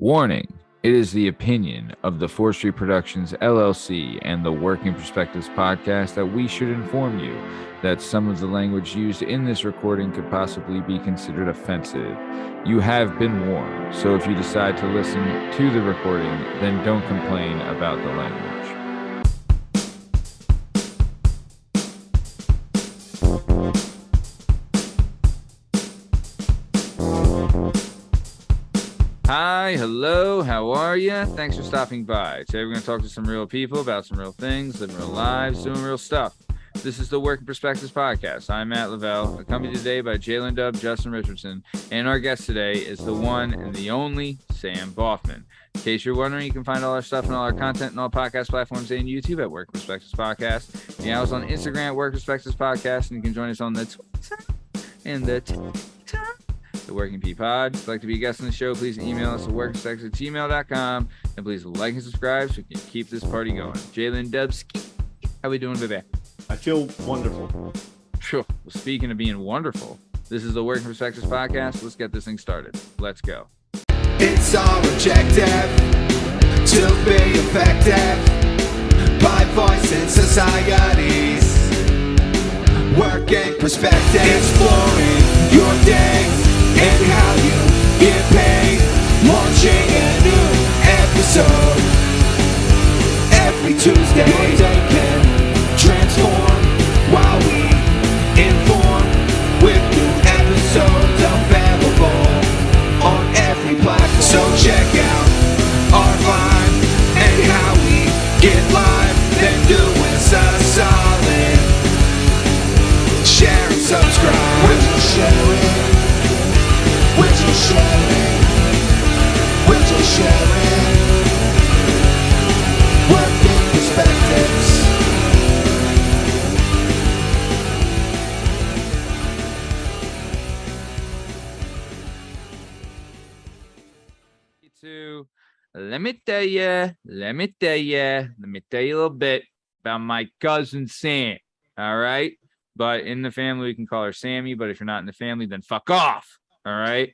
Warning. It is the opinion of the Forestry Productions LLC and the Working Perspectives podcast that we should inform you that some of the language used in this recording could possibly be considered offensive. You have been warned, so if you decide to listen to the recording, then don't complain about the language. Hi, hello, how are you? Thanks for stopping by. Today we're going to talk to some real people about some real things, living real lives, doing real stuff. This is the Working Perspectives podcast. I'm Matt Lavelle, accompanied today by jdub, Justin Richardson, and our guest today is the one and the only Sam Baughman. In case you're wondering, you can find all our stuff and all our content and all podcast platforms and YouTube at Working Perspectives Podcast. Yeah, I was on Instagram at Working Perspectives Podcast, and you can join us on the Twitter and the TikTok. The Working P Pod. If you'd like to be a guest on the show, please email us at workingperspectives@gmail.com, and please like and subscribe so we can keep this party going. Jalen Dubski, how we doing today? I feel wonderful. Sure. Well, speaking of being wonderful, this is the Working Perspectives podcast. Let's get this thing started. Let's go. It's our objective to be effective by voicing societies. Working perspective, exploring your day and how you get paid. Launching a new episode every Tuesday. Your day can transform while we inform with new episodes available on every platform. So check out our line and how we get live. Then do us a solid. Share and subscribe. We're just sharing. We're just sharing. We're just sharing. Working perspectives. Let me tell you a little bit about my cousin Sam. All right. But in the family, we can call her Sammy. But if you're not in the family, then fuck off. All right.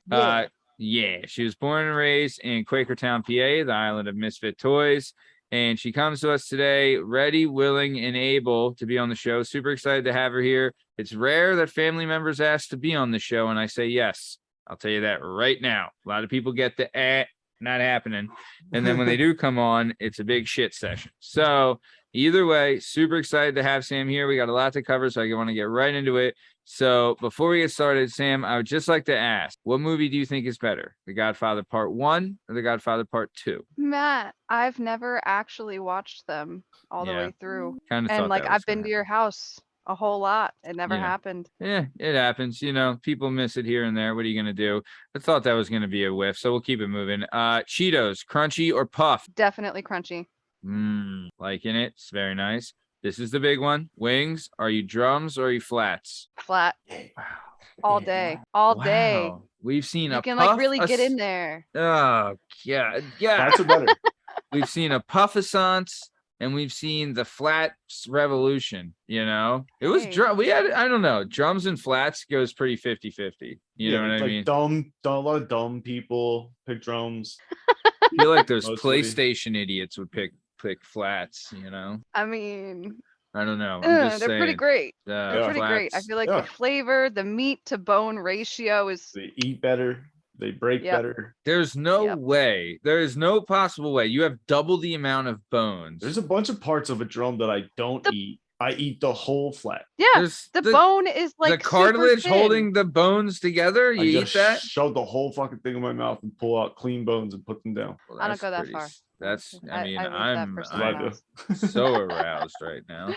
Yeah. She was born and raised in Quakertown, PA, the island of misfit toys. And she comes to us today, ready, willing, and able to be on the show. Super excited to have her here. It's rare that family members ask to be on the show, and I say yes. I'll tell you that right now. A lot of people get the not happening. And then when they do come on, it's a big shit session. So either way, super excited to have Sam here. We got a lot to cover, so I want to get right into it. So before we get started, Sam, I would just like to ask, what movie do you think is better? The Godfather Part 1 or The Godfather Part 2? Matt, I've never actually watched them all the way through. Kind of And thought like that was I've been gonna to your house a whole lot. It never Yeah. happened. Yeah, it happens. You know, people miss it here and there. What are you going to do? I thought that was going to be a whiff, so we'll keep it moving. Cheetos, crunchy or puff? Definitely crunchy. Liking it. It's very nice. This is the big one. Wings, are you drums or are you flats? Flat. All day. All day. Wow. We've seen You a can puff. like really get in there. Oh, yeah. That's a better. We've seen a puffissance and we've seen the flats revolution, you know? It was Hey. drum. We had, I don't know, drums and flats goes pretty 50-50. You know what I like mean? A lot of dumb people pick drums. I feel like those Mostly. PlayStation idiots would pick flats, you know? I mean, I don't know. I'm just they're pretty saying, great. They're pretty great. I flats- feel like Yeah. the flavor, the meat to bone ratio is They eat better. They break Yep. better. There's no Yep. way. There is no possible way. You have double the amount of bones. There's a bunch of parts of a drum that I don't eat. I eat the whole flat. yeah. There's The bone is like the cartilage super thin. holding the bones together. You I eat just that? shove the whole fucking thing in my mouth and pull out clean bones and put them down. Well, I don't that's go that pretty far. That's. I mean, I leave that I'm for That's what someone I else. do. so aroused right now.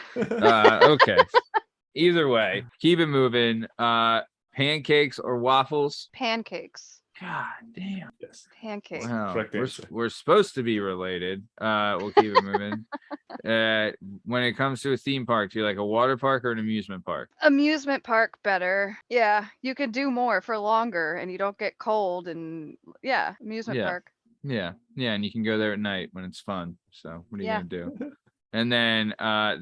Okay. Either way, keep it moving. Pancakes or waffles? Pancakes. God damn. Yes. Pancakes. Wow. Correct We're, answer. we're supposed to be related. We'll keep it moving. When it comes to a theme park, do you like a water park or an amusement park? Amusement park better. Yeah, you can do more for longer and you don't get cold and yeah, amusement Yeah. park. Yeah. And you can go there at night when it's fun. So what are you Yeah. gonna do? And then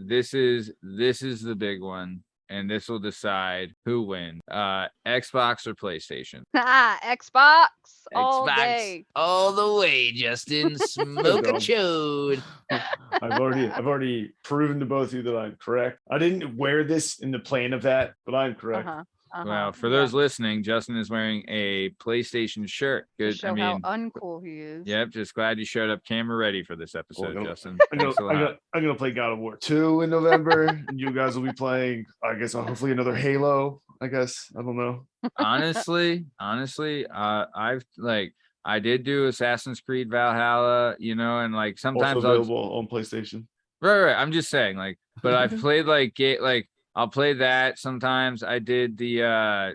this is the big one. and this will decide who wins. Xbox or PlayStation? Xbox all Xbox day. all the way, Justin. Smoke a dumb. chode. I've already proven to both of you that I'm correct. I didn't wear this in the plan of that, but I'm correct. Well, for those listening, Justin is wearing a PlayStation shirt. To Good. show I mean, how uncool he is. yep. Just glad you showed up camera ready for this episode, Well, Justin. I'm Thanks a lot. gonna play God of War 2 in November, and you guys will be playing, I guess, hopefully another Halo. I guess, I don't know. honestly, I did do Assassin's Creed Valhalla, and like sometimes Also available on PlayStation. right. I'm just saying, like, but I've played like I'll play that sometimes. I did the I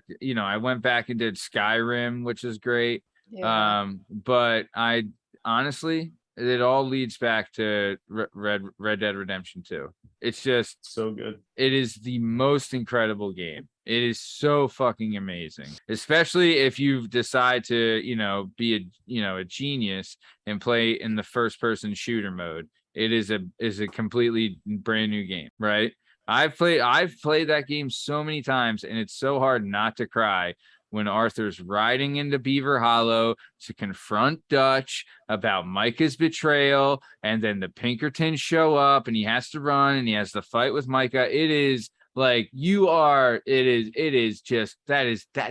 went back and did Skyrim, which is great. Yeah. But I honestly, it all leads back to Red Dead Redemption 2. It's just So good. it is the most incredible game. It is so fucking amazing, especially if you decide to, be a genius and play in the first person shooter mode. It is a completely brand new game, right? I've played that game so many times, and it's so hard not to cry when Arthur's riding into Beaver Hollow to confront Dutch about Micah's betrayal, and then the Pinkertons show up and he has to run and he has to fight with Micah. It is like that's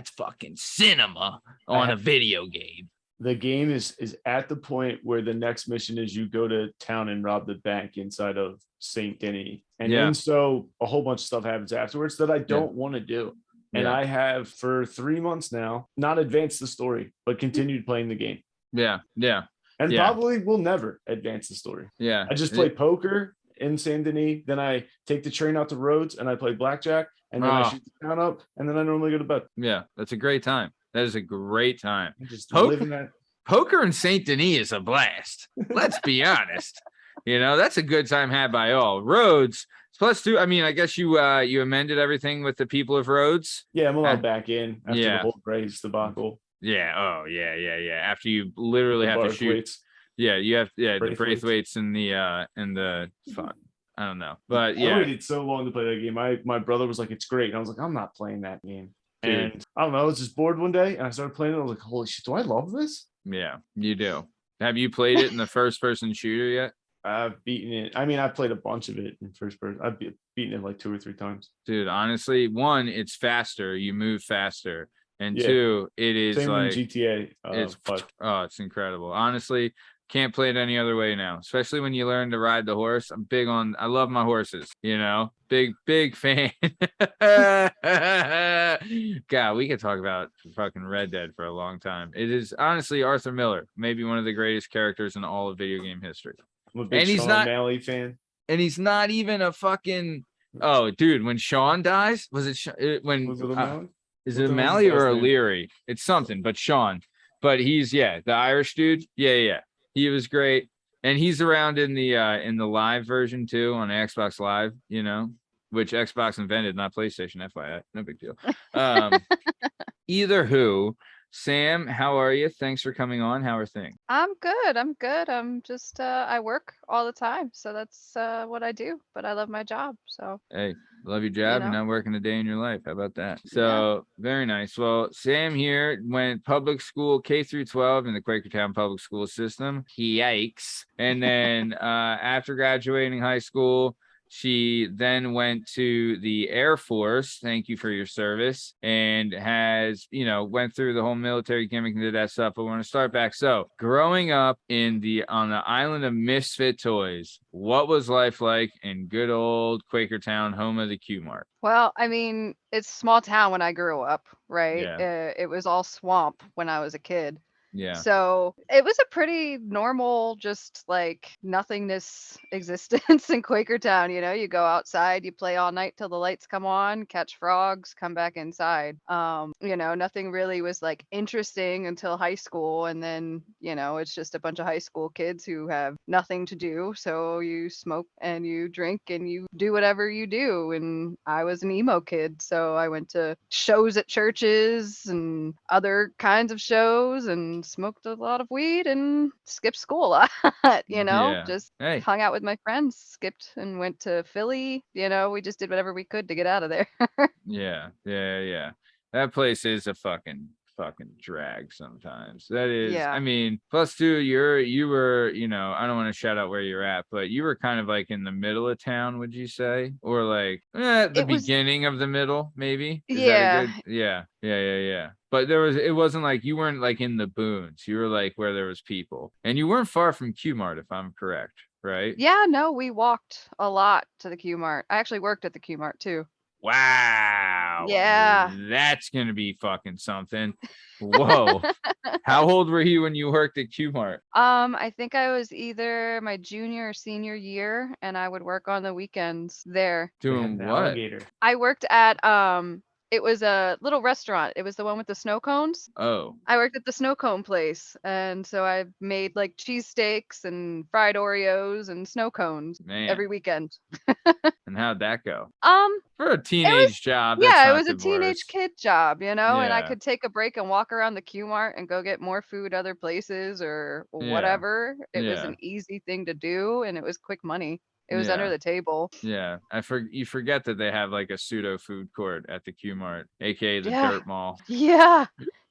fucking cinema on a video game. The game is at the point where the next mission is you go to town and rob the bank inside of Saint Denis. And then so a whole bunch of stuff happens afterwards that I don't want to do. And I have for 3 months now not advanced the story, but continued playing the game. Yeah. And probably will never advance the story. Yeah. I just play poker in Saint Denis, then I take the train out to Rhodes and I play blackjack, and then I shoot the town up, and then I normally go to bed. Yeah, that's a great time. That is a great time. Just living that. Poker in Saint Denis is a blast. Let's be honest. That's a good time had by all. Rhodes +2. I mean, I guess you amended everything with the people of Rhodes. Yeah, I'm allowed back in after the whole Graves debacle. Yeah. Oh, yeah. After you literally have to shoot. Weights. Yeah, you have the Braithwaite's and the fuck. I don't know. But yeah. I waited so long to play that game. My brother was like, it's great. And I was like, I'm not playing that game. Dude. And I don't know, I was just bored one day and I started playing it. I was like, holy shit, do I love this? Yeah, you do. Have you played it in the first person shooter yet? I've beaten it. I mean, I've played a bunch of it in first person. I've beaten it like 2 or 3 times. Dude, honestly, one, it's faster. You move faster. And 2, it is same like GTA. it's incredible. Honestly, can't play it any other way now, especially when you learn to ride the horse. I love my horses, big fan. God, we could talk about fucking Red Dead for a long time. It is honestly Arthur Miller, maybe one of the greatest characters in all of video game history. I'm a big Sean O'Malley fan. And he's not even a fucking, oh dude, when Sean dies, was it O'Malley? Is it O'Malley or O'Leary? It's something, but Sean. But he's the Irish dude. Yeah. He was great. And he's around in the live version too on Xbox Live, which Xbox invented, not PlayStation, FYI. No big deal. Either who. Sam, how are you? Thanks for coming on. How are things? I'm good. I'm just I work all the time, so that's what I do. But I love my job. So hey, love your job and not working a day in your life. How about that? So very nice. Well, Sam here went public school K-12 in the Quakertown public school system. Yikes. And then after graduating high school, she then went to the Air Force. Thank you for your service. And has, went through the whole military gimmick and did that stuff. But we're going to start back. So growing up on the island of misfit toys, what was life like in good old Quakertown, home of the Q Mart? Well, I mean, it's a small town when I grew up, right? Yeah. It was all swamp when I was a kid. Yeah. So it was a pretty normal, just like nothingness existence in Quakertown. You go outside, you play all night till the lights come on, catch frogs, come back inside. Nothing really was like interesting until high school. And then, it's just a bunch of high school kids who have nothing to do. So you smoke and you drink and you do whatever you do. And I was an emo kid. So I went to shows at churches and other kinds of shows and smoked a lot of weed and skipped school a lot, Yeah. just Hey. hung out with my friends, skipped and went to Philly. We just did whatever we could to get out of there. Yeah. That place is a fucking drag sometimes. That is, I Yeah. mean, plus two, you were, I don't want to shout out where you're at, but you were kind of like in the middle of town, would you say? Or like the It was, beginning of the middle, maybe? Is that a yeah. good? Yeah. But it wasn't like you weren't like in the boons. You were like where there was people. And you weren't far from Q-Mart, if I'm correct, right? Yeah, no, we walked a lot to the Q Mart. I actually worked at the Q Mart too. Wow. Yeah. That's gonna be fucking something. Whoa. How old were you when you worked at Q-Mart? I think I was either my junior or senior year, and I would work on the weekends there. They had Doing an what? alligator. I worked at it was a little restaurant. It was the one with the snow cones. Oh, I worked at the snow cone place, and so I made like cheesesteaks and fried Oreos and snow cones man. every weekend. And how'd that go? It For a was teenage job, that's yeah, it not was a the teenage worst. kid job, and I Yeah. could take a break and walk around the Q Mart and go get more food other places or Yeah. whatever. It was Yeah. an easy thing to do, and it was quick money. It was under Yeah. the table. Yeah. You forget that they have like a pseudo food court at the Q-Mart, aka the Yeah. Dirt Mall. Yeah.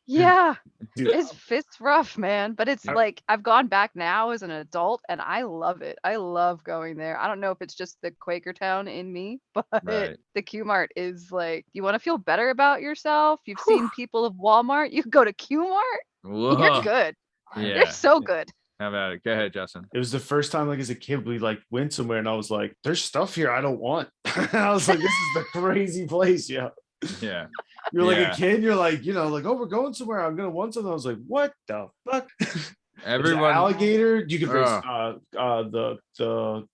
Yeah. Dude, It's rough, man, but it's Yeah. like I've gone back now as an adult and I love it. I love going there. I don't know if it's just the Quakertown in me, but Right. the Q Mart is like, you want to feel better about yourself? You've Whew. seen people of Walmart, you go to Q Mart, you're Whoa. good. You're Yeah. so good. How about it? Go ahead, Justin. it was the first time, like as a kid, we like went somewhere and I was like, there's stuff here I don't want. I was like, this is the crazy place. Yeah. Yeah. You're like Yeah. a kid, you're like, like, oh, we're going somewhere. I'm gonna want something. I was like, what the fuck? There's an Everyone. alligator. You could race Ugh.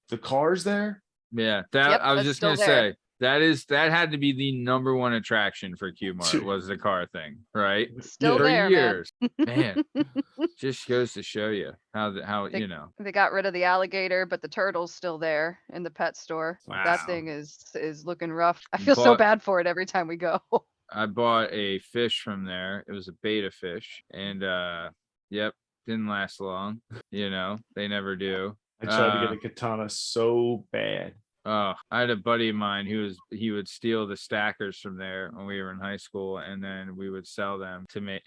the cars there. Yeah. Yep, I was that's just still gonna there. say that had to be the number one attraction for Q-Mart Dude. was the car thing, right? Still For there, years. Man. Just goes to show you how They- They got rid of the alligator, but the turtle's still there in the pet store. Wow. That thing is looking rough. I feel so But- bad for it every time we go. I bought a fish from there. It was a beta fish, and yep, didn't last long. They never do. I tried to get a katana so bad. Oh, I had a buddy of mine he would steal the stackers from there when we were in high school, and then we would sell them to make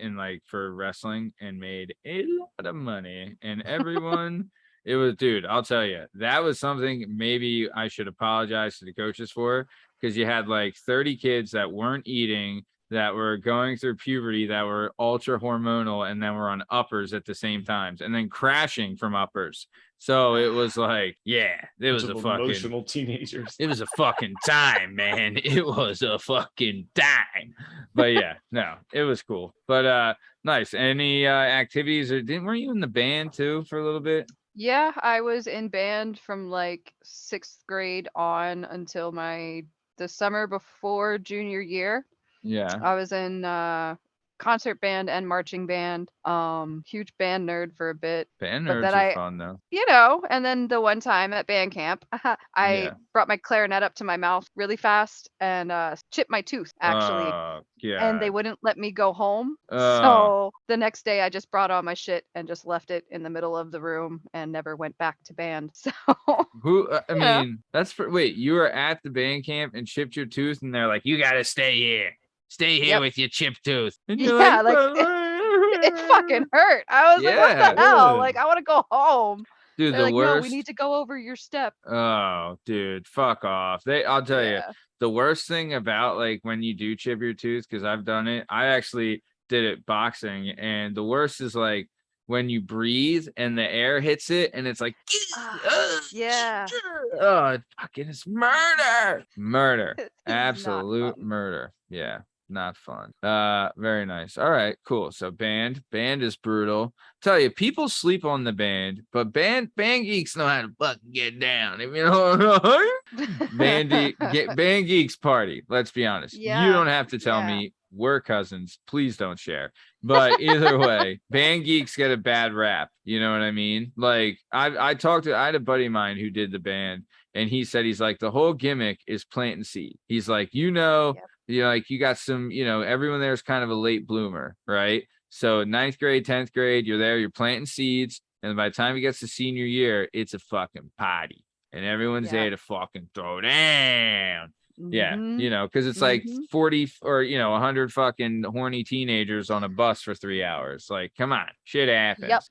for wrestling, and made a lot of money. And everyone, it was, dude, I'll tell you, that was something maybe I should apologize to the coaches for, because you had like 30 kids that weren't eating, that were going through puberty, that were ultra hormonal, and then were on uppers at the same times, and then crashing from uppers. So it was like, yeah, it was Bunch a of fucking emotional teenagers. it was a fucking time, man. It was a fucking time. But yeah, no, it was cool. But nice. Any activities, or weren't you in the band too for a little bit? Yeah, I was in band from like 6th grade on until the summer before junior year. Yeah. I was in concert band and marching band. Huge band nerd for a bit. Band But nerds then are fun though. And then the one time at band camp, I Yeah. brought my clarinet up to my mouth really fast and chipped my tooth actually. Yeah. And they wouldn't let me go home. Oh. So the next day I just brought all my shit and just left it in the middle of the room and never went back to band. So Who? I Yeah. mean, wait. You were at the band camp and chipped your tooth, and they're like, "You gotta stay here. Stay here Yep. with your chipped tooth." And you're Yeah, like, it fucking hurt. I was like, what Yeah. the hell? Good. Like, I want to go home. dude, They're the like, no, worst. we need to go over your step. Oh, dude, fuck off. I'll tell you, Yeah. the worst thing about like when you do chip your tooth, because I've done it. I actually did it boxing, and the worst is like when you breathe and the air hits it, and it's like, Yeah. oh, fucking, it's murder, It's not absolute fun. murder. Yeah. Not fun. Very nice. All right, cool. So band is brutal. Tell you, people sleep on the band, but band geeks know how to fucking get down. If you know, band geeks party. Let's be honest. You Yeah, don't have to tell yeah. me. We're cousins. Please don't share. But either way, band geeks get a bad rap. You know what I mean? Like I had a buddy of mine who did the band, and he said, he's like, the whole gimmick is planting seed. He's like, Yep. like you got some, everyone there is kind of a late bloomer, right? So 9th grade, 10th grade, you're there, you're planting seeds. And by the time it gets to senior year, it's a fucking party. And everyone's there to fucking throw down. Yeah, Mhm. because it's like 40 or 100 fucking horny teenagers on a bus for 3 hours. Like, come on, shit happens. Yep,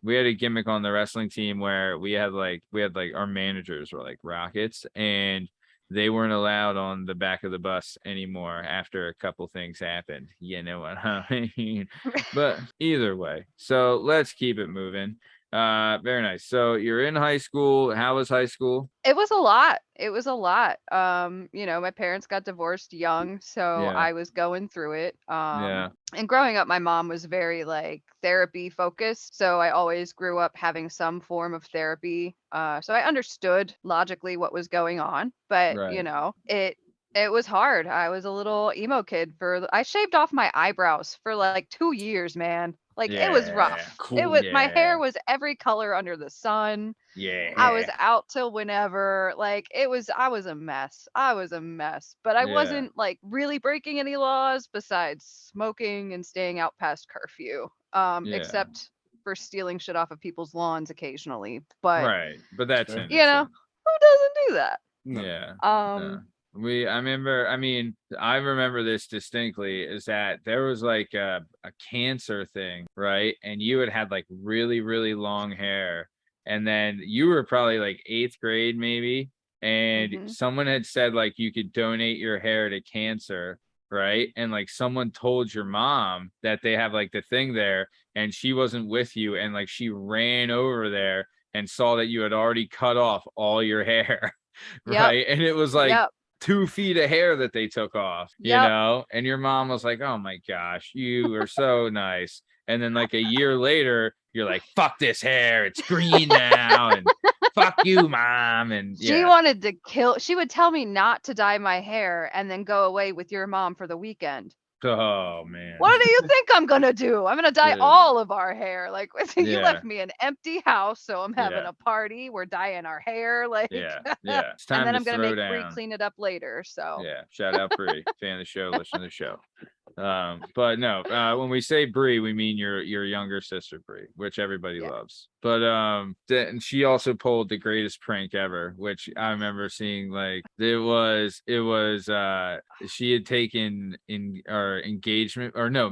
We had a gimmick on the wrestling team where we had like our managers were like rockets, and they weren't allowed on the back of the bus anymore after a couple things happened. You know what I mean? But either way, so let's keep it moving. Very nice. So you're in high school. How was high school? It was a lot. It was a lot. My parents got divorced young, so Yeah. I was going through it. Yeah. And growing up, my mom was very like therapy focused, so I always grew up having some form of therapy. So I understood logically what was going on, but Right. it was hard. I was a little emo kid I shaved off my eyebrows for like 2 years, man. Like it was Yeah. rough. Cool. It was my Yeah. hair was every color under the sun. Yeah. I was out till whenever. Like I was a mess. I was a mess. But I Yeah. wasn't like really breaking any laws besides smoking and staying out past curfew. Yeah. Except for stealing shit off of people's lawns occasionally. But Right. But that's Sure. innocent. who doesn't do that? Yeah. Um I remember this distinctly is that there was like a cancer thing, right? And you had like really, really long hair. And then you were probably like 8th grade, maybe. And someone had said like you could donate your hair to cancer, right? And like someone told your mom that they have like the thing there and she wasn't with you. And like she ran over there and saw that you had already cut off all your hair. Right. And it was like 2 feet of hair that they took off, and your mom was like, oh my gosh, you are so nice. And then like a year later, you're like, fuck this hair, it's green now, and fuck you, mom. And she wanted to she would tell me not to dye my hair and then go away with your mom for the weekend. Oh man, what do you think I'm gonna do? I'm gonna dye all of our hair. Like you left me an empty house, so I'm having a party. We're dyeing our hair, like It's time and then to I'm gonna throw make down. Bree clean it up later. So Shout out Bree, fan of the show, listen to the show. But no, when we say Bree, we mean your younger sister Bree, which everybody loves. But and she also pulled the greatest prank ever, which I remember seeing. Like it was she had taken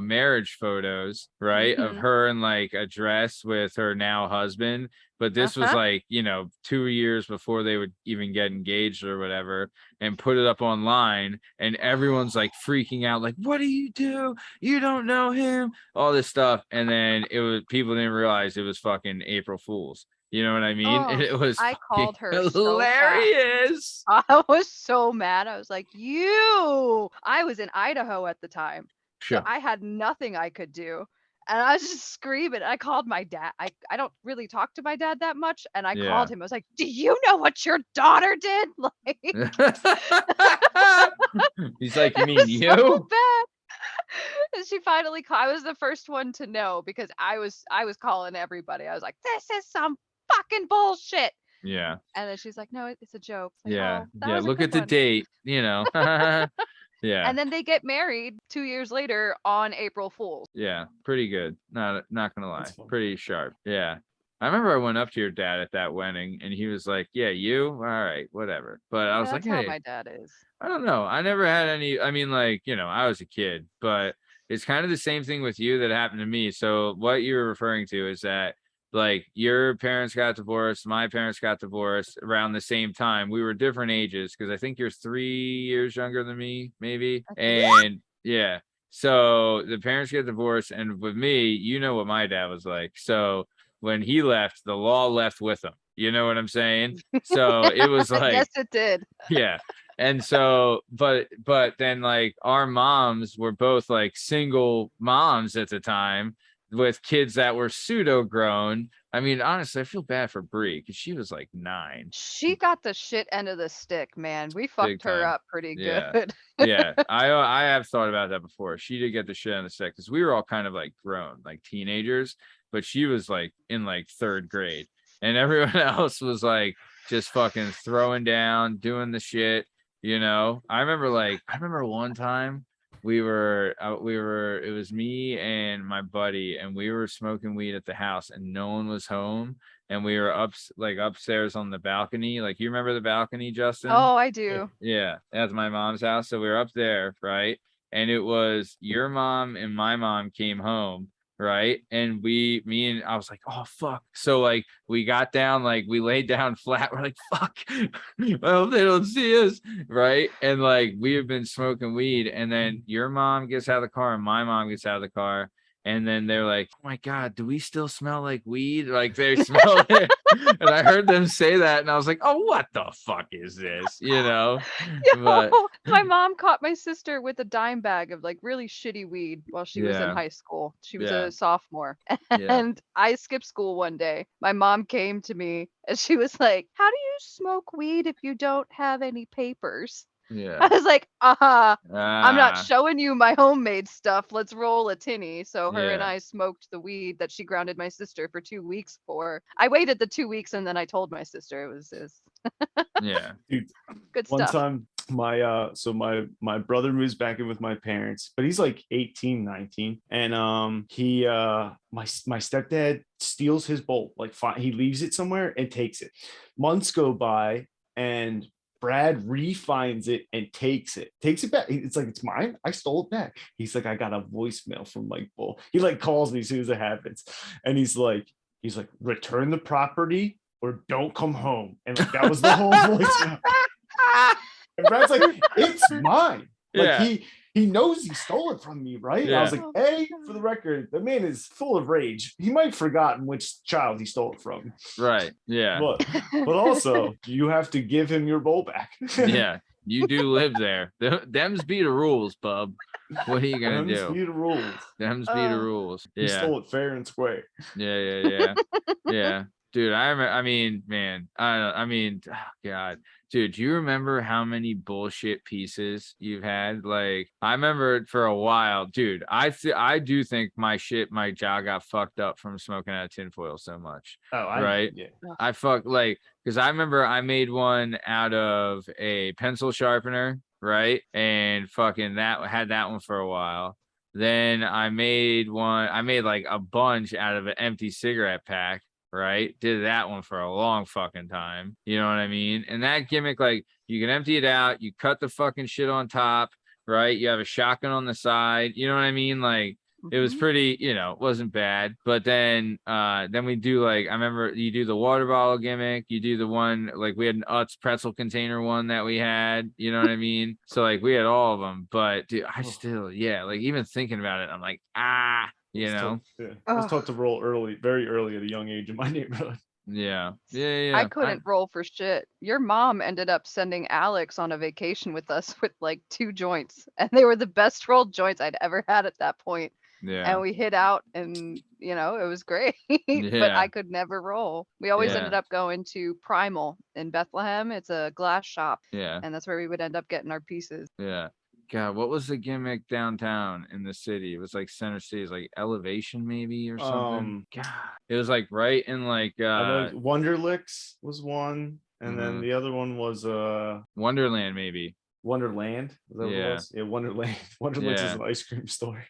marriage photos, right, of her in like a dress with her now husband. But this was like 2 years before they would even get engaged or whatever, and put it up online, and everyone's like freaking out, like, what do? You don't know him, all this stuff. And then people didn't realize it was fucking April Fool's. You know what I mean? And it was I called her hilarious. I was so mad. I was like, I was in Idaho at the time. Sure. So I had nothing I could do. And I was just screaming. I called my dad. I don't really talk to my dad that much. And I called him. I was like, do you know what your daughter did? Like he's like, you mean you? So bad. And she finally I was the first one to know because I was calling everybody. I was like, this is some fucking bullshit. Yeah. And then she's like, no, it's a joke. Like, look at the date, Yeah. And then they get married 2 years later on April Fool's. Yeah, pretty good. Not gonna lie, pretty sharp. Yeah. I remember I went up to your dad at that wedding and he was like, yeah, you? All right, whatever. But I was That's like, how hey, my dad is. I don't know. I never had any, I mean, like, I was a kid, but it's kind of the same thing with you that happened to me. So what you're referring to is that like your parents got divorced, my parents got divorced around the same time. We were different ages because I think you're 3 years younger than me, maybe. And yeah, so the parents get divorced, and with me, you know what my dad was like. So when he left, the law left with him. You know what I'm saying? So it was like, yes, it did. Yeah. And so, but then like our moms were both like single moms at the time with kids that were pseudo grown. I mean, honestly, I feel bad for Bree because she was like 9. She got the shit end of the stick, man. We fucked her up pretty good. Yeah. I have thought about that before. She did get the shit end of the stick because we were all kind of like grown, like teenagers, but she was like in like 3rd grade. And everyone else was like just fucking throwing down, doing the shit. I remember one time it was me and my buddy, and we were smoking weed at the house, and no one was home, and we were upstairs on the balcony. Like, you remember the balcony, Justin? Oh, I do. Yeah, that's my mom's house. So we were up there, right? And it was your mom and my mom came home, right? And I was like, oh fuck. So like we got down, like we laid down flat. We're like, fuck. I hope they don't see us, right? And like we have been smoking weed, and then your mom gets out of the car and my mom gets out of the car. And then they're like, oh my God, do we still smell like weed? Like they smell it. And I heard them say that, and I was like, oh, what the fuck is this? You know? But My mom caught my sister with a dime bag of like really shitty weed while she was in high school. She was a sophomore. And I skipped school one day. My mom came to me and she was like, how do you smoke weed if you don't have any papers? I was like, I'm not showing you my homemade stuff. Let's roll a tinny. So her and I smoked the weed that she grounded my sister for 2 weeks for. I waited the 2 weeks and then I told my sister it was Dude, good one stuff. time my brother moves back in with my parents, but he's like 18, 19, and my stepdad steals his bowl. Like he leaves it somewhere and takes it. Months go by and Brad refinds it and takes it back. It's like, it's mine. I stole it back. He's like, I got a voicemail from Mike Bull. He like calls me as soon as it happens. And he's like, return the property or don't come home. And like, that was the whole voicemail. And Brad's like, it's mine. Like he knows he stole it from me, right? And I was like, hey, for the record, the man is full of rage. He might have forgotten which child he stole it from. Right. Yeah. But also, you have to give him your bowl back. Yeah. You do live there. Them's be the rules, bub. What are you gonna do? Them's be the rules. Them's be the rules. Yeah. He stole it fair and square. Yeah. Yeah. Dude, I remember. I mean, oh God, dude, do you remember how many bullshit pieces you've had? Like, I remember for a while, dude. I do think my jaw got fucked up from smoking out of tinfoil so much. Right? Yeah. I because I remember I made one out of a pencil sharpener, right? And fucking had that one for a while. Then I made like a bunch out of an empty cigarette pack. Right, did that one for a long fucking time. You know what I mean? And that gimmick, like, you can empty it out, you cut the fucking shit on top, right? You have a shotgun on the side. You know what I mean? Like, it was pretty, it wasn't bad. But then we do, like, I remember you do the water bottle gimmick, you do the one, like, we had an Utz pretzel container one that we had, you know what I mean? So like we had all of them, but dude, I still, like, even thinking about it, I'm like, I was taught to roll very early at a young age in my neighborhood. Yeah. I couldn't roll for shit. Your mom ended up sending Alex on a vacation with us with like 2 joints, and they were the best rolled joints I'd ever had at that point. Yeah. And we hit out, and it was great. But I could never roll. We always ended up going to Primal in Bethlehem. It's a glass shop. Yeah. And that's where we would end up getting our pieces. Yeah. God, what was the gimmick downtown in the city? It was like Center City. It was like Elevation maybe or something. God, it was like right in like Wonderlicks was one, and then the other one was Wonderland maybe. Wonderland? Is that what it was? Yeah, Wonderland. Wonderlicks is an ice cream store.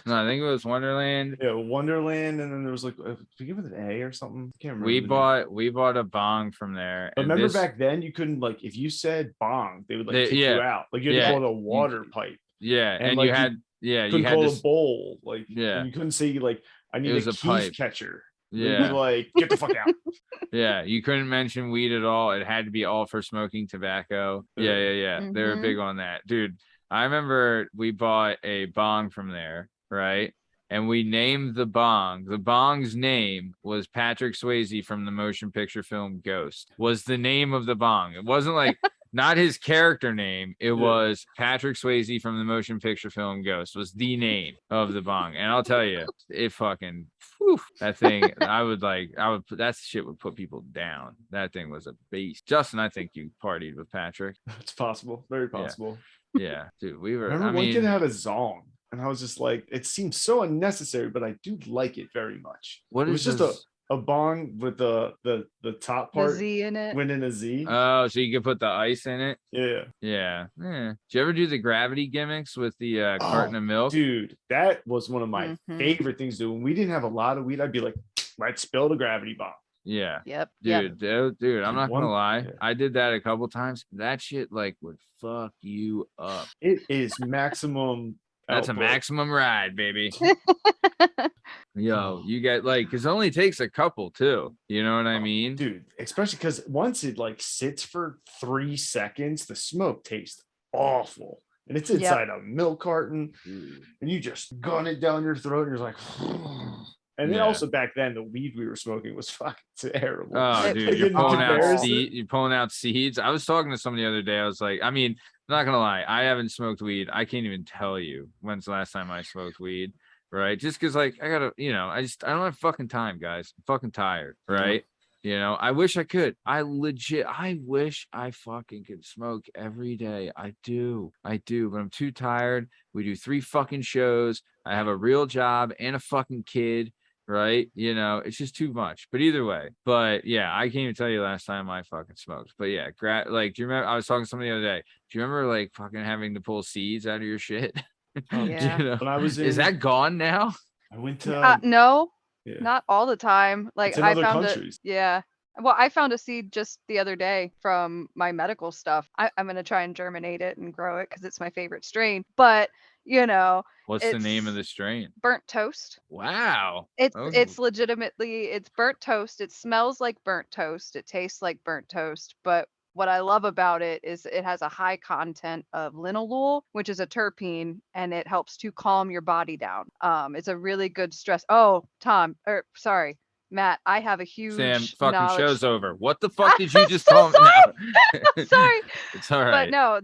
No, I think it was Wonderland. Yeah, Wonderland, and then there was like begin with an A or something. I can't remember. We bought a bong from there. But remember back then you couldn't, like, if you said bong, they would kick you out. Like, you had to call it a water pipe. Yeah, and like, you had you had call a bowl. Like, yeah, you couldn't say like I need a keys catcher. Yeah, like, get the fuck out. Yeah, you couldn't mention weed at all. It had to be all for smoking tobacco. Yeah. Mm-hmm. They were big on that, dude. I remember we bought a bong from there, right? And we named the bong. The bong's name was Patrick Swayze from the motion picture film Ghost. Was the name of the bong. It wasn't like not his character name. It was Patrick Swayze from the motion picture film Ghost was the name of the bong. And I'll tell you, it fucking that thing. That shit would put people down. That thing was a beast. Justin, I think you partied with Patrick. It's possible, very possible. Yeah, dude, we were. Remember one kid had a zong, and I was just like, it seems so unnecessary, but I do like it very much. What it is was just a bong with the top The part Z in it. went in a Z. Oh, so you can put the ice in it. Yeah. Yeah. Did you ever do the gravity gimmicks with the carton Oh, of milk? dude, that was one of my Mhm. favorite things to do. When we didn't have a lot of weed, I'd be like, let's spill the gravity bomb. Yeah. Yep. Dude, I'm not gonna lie. Yeah. I did that a couple times. That shit like would fuck you up. It is maximum. That's output. a maximum ride, baby. Yo, Oh. you get like, cause it only takes a couple too. You know what I mean? Dude, especially because once it like sits for 3 seconds, the smoke tastes awful. And it's inside a milk carton, and you just gun it down your throat, and you're like, and then Yeah. also back then the weed we were smoking was fucking terrible. Oh, It dude, was you're In pulling out comparison- you're pulling out seeds. I was talking to somebody the other day. I was like, I mean, I'm not gonna lie, I haven't smoked weed. I can't even tell you when's the last time I smoked weed, right? Just because, like, I gotta, I don't have fucking time, guys. I'm fucking tired, right? I wish I could. I wish I fucking could smoke every day. I do, but I'm too tired. We do 3 fucking shows. I have a real job and a fucking kid. Right, it's just too much. But either way, yeah, I can't even tell you last time I fucking smoked. But yeah, like, do you remember? I was talking to somebody the other day. Do you remember like fucking having to pull seeds out of your shit? Yeah. When I was Is that gone now? I went to No, yeah. not all the time. Like It's in I other found countries. yeah. Well, I found a seed just the other day from my medical stuff. I'm gonna try and germinate it and grow it because it's my favorite strain. But What's the name of it's the strain? burnt toast. Wow. It's legitimately it's burnt toast. It smells like burnt toast. It tastes like burnt toast. But what I love about it is it has a high content of linalool, which is a terpene, and it helps to calm your body down. It's a really good stress. Oh, Matt, I have a huge Sam, fucking knowledge. show's over. What the fuck did you I'm just so call me? No. Sorry. It's all But right. no,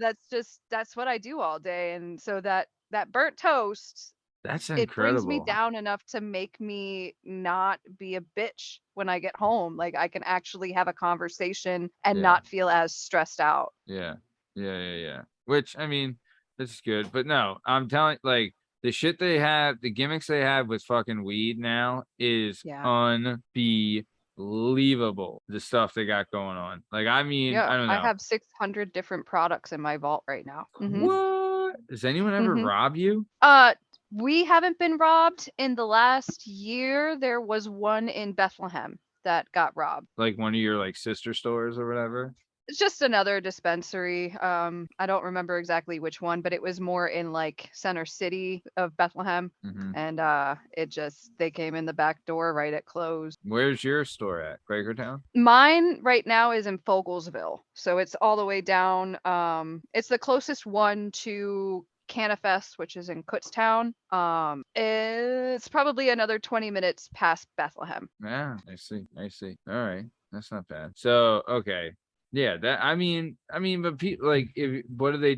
that's what I do all day. And so that burnt toast, That's it brings me incredible. down enough to make me not be a bitch when I get home. Like I can actually have a conversation and Yeah. not feel as stressed out. Yeah. Which, I mean, this is good. But no, I'm telling, like, the shit they have, the gimmicks they have with fucking weed now is Yeah. unbelievable. The stuff they got going on. Like, I mean, Yeah, I don't know. I have 600 different products in my vault right now. Mhm. What? Does anyone ever Mhm. rob you? We haven't been robbed in the last year. There was one in Bethlehem that got robbed. Like one of your like sister stores or whatever? It's just another dispensary. I don't remember exactly which one, but it was more in like center city of Bethlehem. Mhm. And they came in the back door right at close. Where's your store at? Quakertown? Mine right now is in Fogelsville. So it's all the way down. It's the closest one to Canifest, which is in Kutztown. It's probably another 20 minutes past Bethlehem. Yeah, I see. All right. That's not bad. So, okay. Yeah, that I mean, but people like, what do they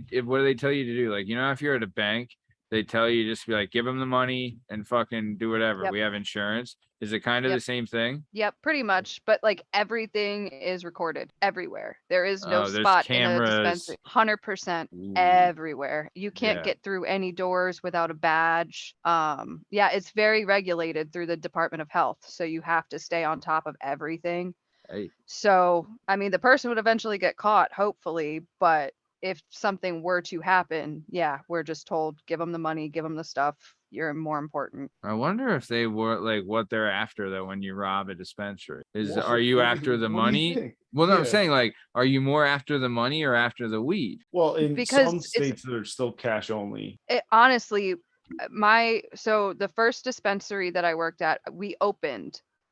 tell you to do? Like, if you're at a bank, they tell you just be like, give them the money and fucking do whatever. Yep. We have insurance. Is it kind of Yep. the same thing? Yep, pretty much. But like everything is recorded everywhere. There is no Oh, there's spot in a cameras. dispensary. 100% Ooh, everywhere. You can't Yeah. get through any doors without a badge. Yeah, it's very regulated through the Department of Health. So you have to stay on top of everything. Hey, So, I mean, the person would eventually get caught, hopefully, but if something were to happen, yeah, we're just told, give them the money, give them the stuff. You're more important. I wonder if they were like what they're after though when you rob a dispensary. Whoa, Are you after the what do you money? think? Well, no, I'm Yeah. saying like, are you more after the money or after the weed? Well, in Because some it's- states they're still cash only. Honestly, so the first dispensary that I worked at,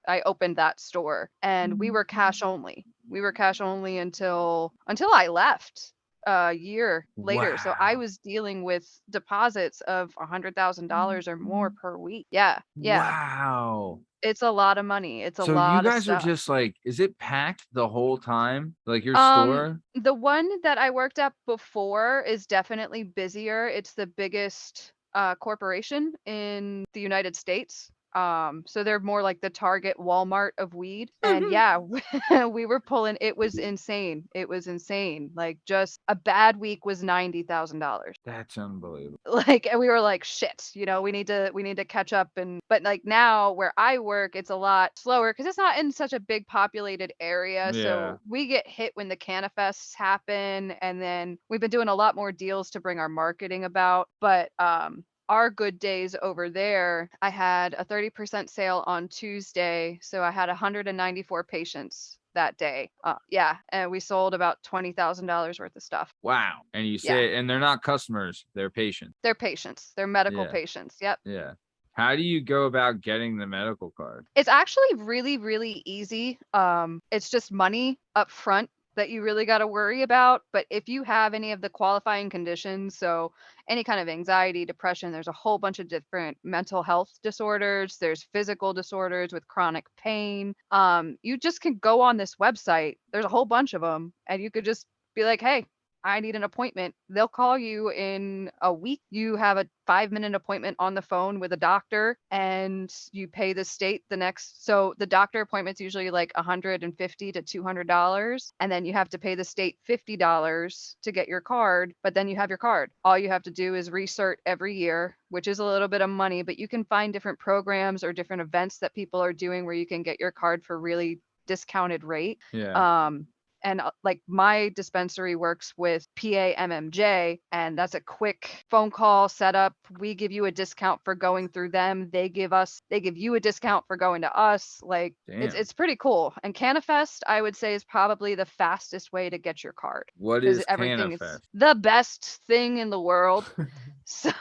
I opened that store and we were cash only. We were cash only until I left a year later. So I Wow. was dealing with deposits of $100,000 or more per week. Yeah. Wow. It's a lot of money. It's a So lot you of guys are stuff. just like, is it packed the whole time? Like your store? The one that I worked at before is definitely busier. It's the biggest corporation in the United States. So they're more like the Target Walmart of weed. And yeah, we were pulling, it was insane. It was insane. Like just a bad week was $90,000. That's unbelievable. Like, and we were like, shit, we need to catch up. But like now where I work, it's a lot slower because it's not in such a big populated area. Yeah. So we get hit when the Canifests happen. And then we've been doing a lot more deals to bring our marketing about. But our good days over there, I had a 30% sale on Tuesday. So I had 194 patients that day. Yeah. And we sold about $20,000 worth of stuff. Wow. And you say, and they're not customers, they're patients. They're patients. They're medical Yeah. patients. Yep. Yeah. How do you go about getting the medical card? It's actually really, really easy. It's just money up front that you really got to worry about. But if you have any of the qualifying conditions, so any kind of anxiety, depression, there's a whole bunch of different mental health disorders. There's physical disorders with chronic pain. You just can go on this website. There's a whole bunch of them, and you could just be like, hey, I need an appointment. They'll call you in a week. You have a 5-minute appointment on the phone with a doctor, and you pay the state the next. So the doctor appointment's usually like $150 to $200, and then you have to pay the state $50 to get your card. But then you have your card. All you have to do is recert every year, which is a little bit of money, but you can find different programs or different events that people are doing where you can get your card for really discounted rate. Yeah. And like my dispensary works with PAMMJ, and that's a quick phone call setup. We give you a discount for going through them. They give you a discount for going to us. Like it's pretty cool. And Canifest, I would say, is probably the fastest way to get your card. What is Canifest? Is the best thing in the world. So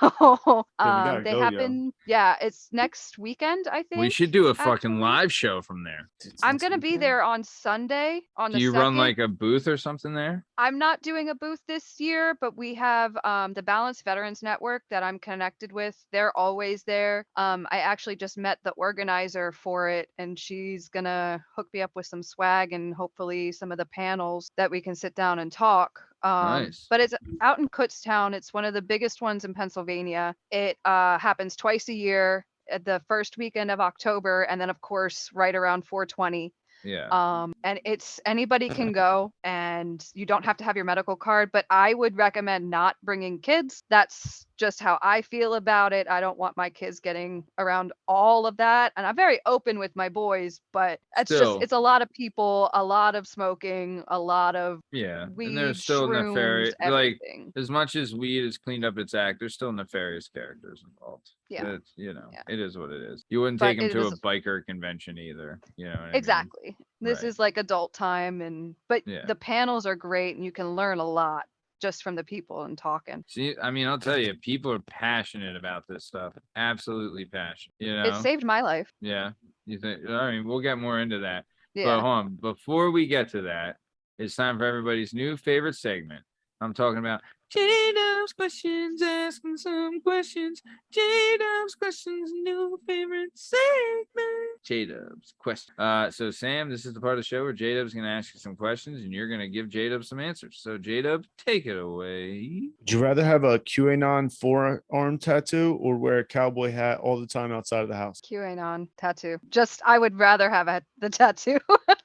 they happen. Yeah, it's next weekend, I think. We should do a fucking live show from there. I'm gonna be there on Sunday. On the Do you 2nd. run like a booth or something there? I'm not doing a booth this year, but we have the Balanced Veterans Network that I'm connected with. They're always there. I actually just met the organizer for it, and she's gonna hook me up with some swag and hopefully some of the panels that we can sit down and talk. Nice. But it's out in Kutztown. It's one of the biggest ones in Pennsylvania. It happens twice a year at the first weekend of October, and then of course right around 420. Yeah. And it's anybody can go, and you don't have to have your medical card, but I would recommend not bringing kids. That's just how I feel about it. I don't want my kids getting around all of that. And I'm very open with my boys, but it's a lot of people, a lot of smoking, a lot of weed, and there's still shrooms, nefarious, everything. like as much as weed has cleaned up its act, there's still nefarious characters involved. Yeah. It's, it is what it is. You wouldn't But take them it to a is- biker convention either. You know what I mean? Exactly. This Right. is like adult time, but Yeah. the panels are great, and you can learn a lot just from the people and talking. See, I mean, I'll tell you, people are passionate about this stuff. Absolutely passionate. It saved my life. Yeah. You think? I mean, we'll get more into that. But Yeah. hold on. Before we get to that, it's time for everybody's new favorite segment. I'm talking about J-Dub's questions, asking some questions. J-Dub's questions, new favorite segment. J-Dub's question. So Sam, this is the part of the show where J-Dub's gonna ask you some questions, and you're gonna give J-Dub some answers. So J-Dub, take it away. Would you rather have a QAnon forearm tattoo or wear a cowboy hat all the time outside of the house? QAnon tattoo. I would rather have the tattoo.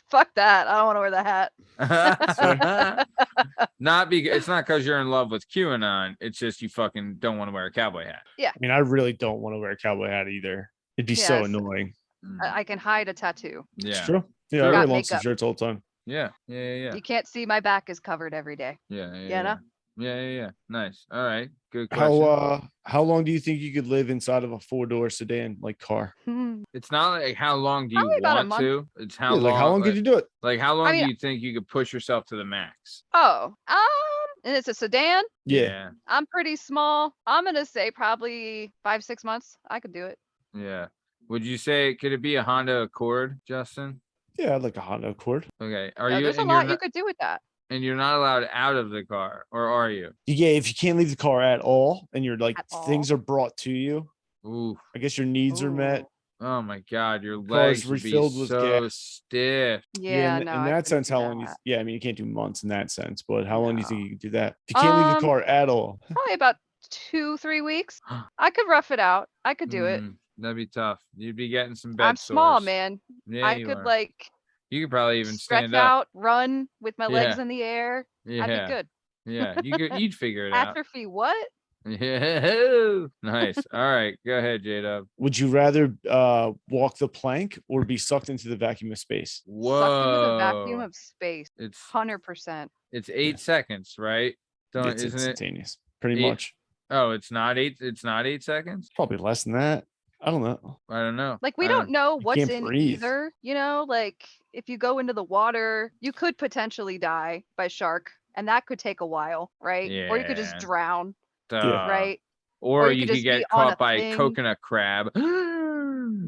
Fuck that. I don't want to wear the hat. It's not because you're in love with QAnon. It's just you fucking don't want to wear a cowboy hat. Yeah. I mean, I really don't want to wear a cowboy hat either. It'd be so Yes. annoying. I can hide a tattoo. Yeah. It's true. Yeah, Sure. I wear Got long makeup. sleeve shirts all the time. Yeah. Yeah. You can't see my back is covered every day. Yeah. You know? Yeah. Nice. All right. Good question. How long do you think you could live inside of a 4-door sedan like car? It's not like how long do you Probably about a want to? It's how Yeah, long. like how long could you do it? Like how long I mean- do you think you could push yourself to the max? And it's a sedan. Yeah. I'm pretty small. I'm gonna say probably 5-6 months. I could do it. Yeah. Would you say could it be a Honda Accord, Justin? Yeah, I'd like a Honda Accord. Okay. There's a lot you could do with that. And you're not allowed out of the car, or are you? Yeah, if you can't leave the car at all and you're like At all. things are brought to you, Ooh. I guess your needs are met. Ooh. Oh my God, your Car's legs would be refilled with so gas. stiff. Yeah, in no. I that couldn't sense, do how long that. I mean, you can't do months in that sense, but how long do you think No. you could do that? If you can't leave the car at all. Probably about 2-3 weeks. I could rough it out. I could do it. That'd be tough. You'd be getting some bed I'm small, sores. man. Yeah, I you could are. like You could probably even stretch stand up. out, run with my legs Yeah. in the air. I'd be Yeah. good. Yeah. You'd figure it out. Atrophy, what? Yeah. Nice. All right. Go ahead, J-Dub. Would you rather walk the plank or be sucked into the vacuum of space? Sucked into the vacuum Whoa. of space. It's 100%. 8 seconds, right? It's Isn't it? instantaneous, pretty Eight- much. Oh, it's not 8. It's not 8 seconds. Probably less than that. I don't know. I don't know. Like we don't know what's can't in breathe. either, you know, like if you go into the water, you could potentially die by shark and that could take a while, right? Or you could just Yeah. drown, Yeah. right? Or you you could could just get be on caught a by a thing. coconut crab.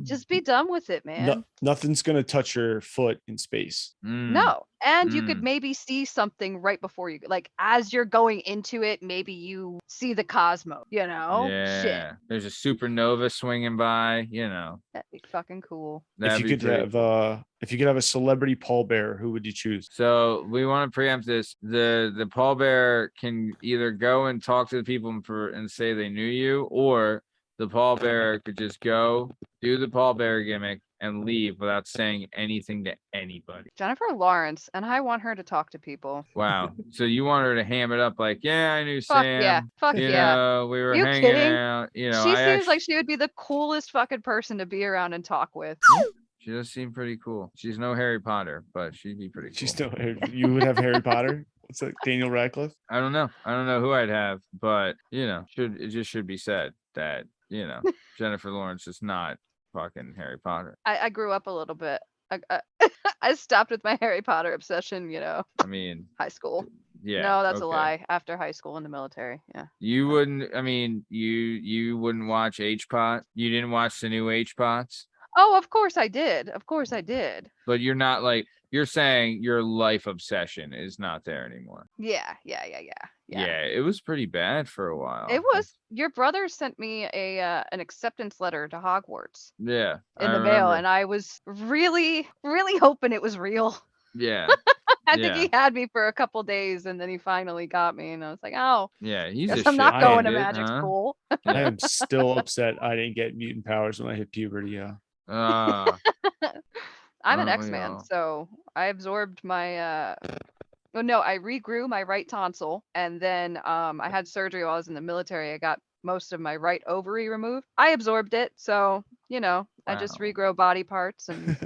Just be done with it, man. No, nothing's gonna touch your foot in space. No. And you Mm. could maybe see something right before you, like as you're going into it, maybe you see the cosmos, you know? Yeah. Shit. There's a supernova swinging by, That'd be fucking cool. That'd If be you could pretty have if you could have a celebrity pallbearer, who would you choose? So we want to preempt this. The pallbearer can either go and talk to the people and say they knew you, or the pallbearer could just go do the pallbearer gimmick and leave without saying anything to anybody. Jennifer Lawrence, and I want her to talk to people. Wow. So you want her to ham it up like, yeah, I knew Fuck Sam. yeah. Fuck You yeah. know, we were You hanging kidding? out. You know, She I seems like she would be the coolest fucking person to be around and talk with. she does seem pretty cool. She's no Harry Potter, but she'd be pretty cool. She's still you would have Harry Potter. What's that? Daniel Radcliffe. I don't know. I don't know who I'd have, but it just should be said that Jennifer Lawrence is not fucking Harry Potter. I grew up a little bit. I stopped with my Harry Potter obsession, I mean, high school. yeah. No, that's a okay. lie. After high school in the military. Yeah. You wouldn't. I mean, you wouldn't watch H-Pot. You didn't watch the new H-Pots. Oh, of course I did. Of course I did. But you're not like you're saying your life obsession is not there anymore. Yeah. Yeah, it was pretty bad for a while. It was. Your brother sent me an acceptance letter to Hogwarts Yeah. in I the mail, remember. and I was really, really hoping it was real. Yeah. I think he had me for a couple days, and then he finally got me, and I was like, "Oh, Yeah. He's guess a I'm not shit going to bandit, magic huh? school." I am still upset I didn't get mutant powers when I hit puberty. Yeah. I'm an Aren't we X-Man, all? so I absorbed my oh no, I regrew my right tonsil, and then I had surgery while I was in the military. I got most of my right ovary removed. I absorbed it, so I just Wow. regrow body parts and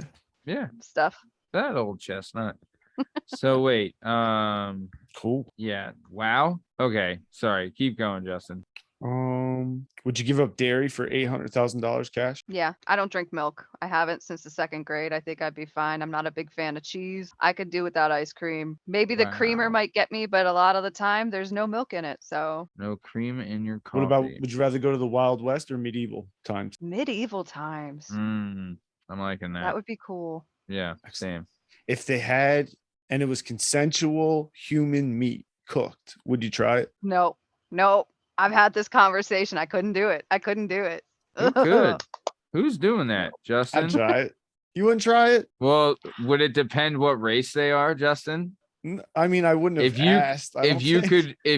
Yeah. stuff. That old chestnut. So wait. Cool. Yeah. Wow. Okay. Sorry. Keep going, Justin. Would you give up dairy for $800,000 cash? Yeah, I don't drink milk. I haven't since the second grade. I think I'd be fine. I'm not a big fan of cheese. I could do without ice cream. Maybe the creamer Wow. might get me, but a lot of the time there's no milk in it. So No cream in your coffee. What about? Would you rather go to the Wild West or medieval times? medieval times. I'm liking that. That would be cool. Yeah. Same. If they had and it was consensual human meat cooked, would you try it? No. I've had this conversation. I couldn't do it. Who could? Who's doing that, Justin? I'd try it. You wouldn't try it? Well, would it depend what race they are, Justin? I mean, I wouldn't have asked. If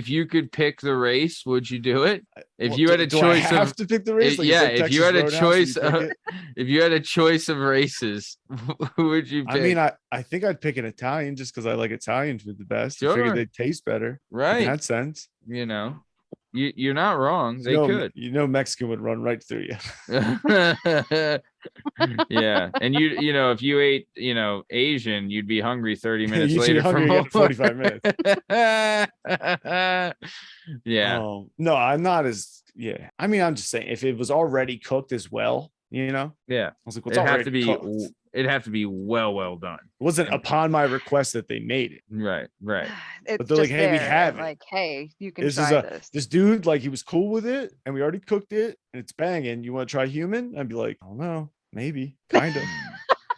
you could pick the race, would you do it? If Well, you had a do choice I have of to pick the race? Like, yeah, it's like if you Texas had a Roadhouse, choice you pick of it? if you had a choice of races, who would you pick? I mean, I think I'd pick an Italian just because I like Italian food the best. I Sure. figured they taste better. In right. that sense. You're not wrong. They could. Mexican would run right through you. Yeah. And if you ate, Asian, you'd be hungry 30 minutes You'd be later hungry from again in 45 minutes. Yeah. No, I'm not as I mean, I'm just saying if it was already cooked as well, Yeah. I was like, well, it's It'd have already to be cooked. it'd have to be well done. It wasn't upon my request that they made it. Right. It's But they're like, just "Hey, we there, have it. like, hey, you can This is try this. this dude, like he was cool with it and we already cooked it and it's banging. You want to try human? I'd be like, I don't know, maybe, kind of.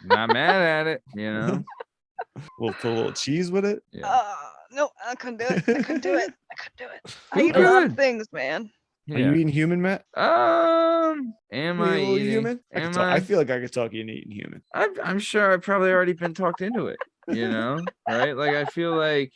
Not mad at it, We'll put a little cheese with it. Yeah. No, I couldn't do it. I couldn't do it. I Who eat a lot could? of things, man. Are you eating human, Matt? Am Are I you a little eating? human? Am I feel like I could talk you into eating human. I'm sure I've probably already been talked into it. Right? Like I feel like,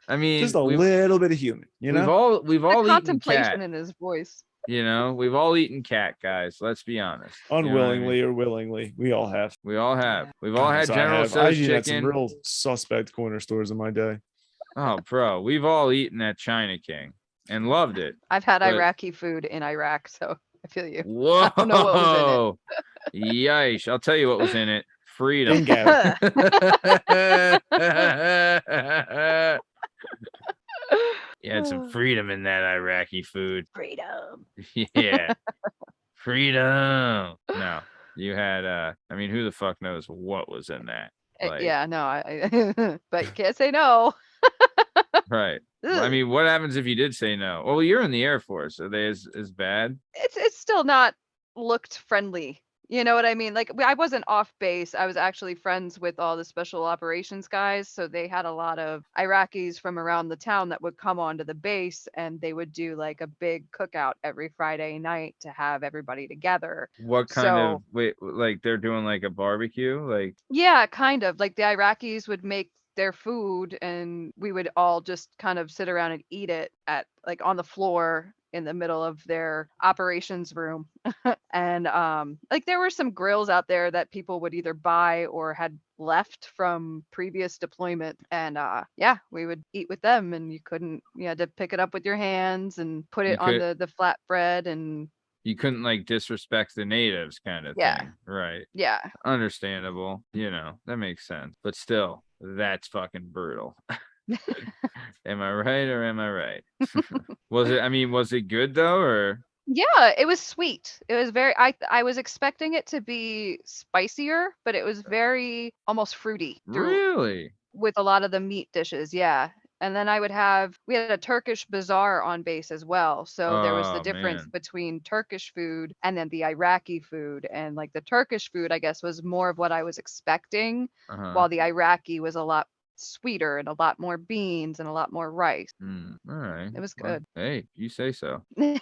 I mean, Just a little bit of human, we've all The eaten contemplation cat. in his voice. You know, we've all eaten cat, guys. Let's be honest. You know what I mean? Unwillingly or willingly, we all have. We all have. We've all had Goodness, I General have. I've Tso's eaten at some chicken. real suspect corner stores in my day. Oh, bro, we've all eaten at China King and loved it. I've had But- Iraqi food in Iraq, so I feel you. Whoa! don't know what was Yeesh! I'll tell you what was in it. Freedom. Dingo. You had some freedom in that Iraqi food. Freedom. Yeah. Freedom. No, you had I mean, who the fuck knows what was in that? Like, Yeah, no, I but you can't say no. right. I Ugh. mean, what happens if you did say no? Well, you're in the Air Force. Are they as bad? It's still not looked friendly. You know what I mean? Like I wasn't off base. I was actually friends with all the special operations guys, so they had a lot of Iraqis from around the town that would come onto the base, and they would do like a big cookout every Friday night to have everybody together. What kind of So- wait, like they're doing like a barbecue? Like, Yeah, kind of. Like the Iraqis would make their food and we would all just kind of sit around and eat it at like on the floor in the middle of their operations room. And like there were some grills out there that people would either buy or had left from previous deployment. And yeah, we would eat with them, and you had to pick it up with your hands and put You it on could- the flatbread. And you couldn't like disrespect the natives kind of Yeah. thing. Right. yeah, Understandable. You know, that makes sense. But still, that's fucking brutal. Am I right or am I right? Was it good though, or yeah, it was sweet. It was very I was expecting it to be spicier, but it was very almost fruity really? with a lot of the meat dishes. Yeah. And then we had a Turkish bazaar on base as well. So there was the Oh, difference man. between Turkish food and then the Iraqi food. And like the Turkish food, I guess, was more of what I was expecting, Uh-huh. while the Iraqi was a lot sweeter and a lot more beans and a lot more rice. All right. It was Well, good. hey, you say so. I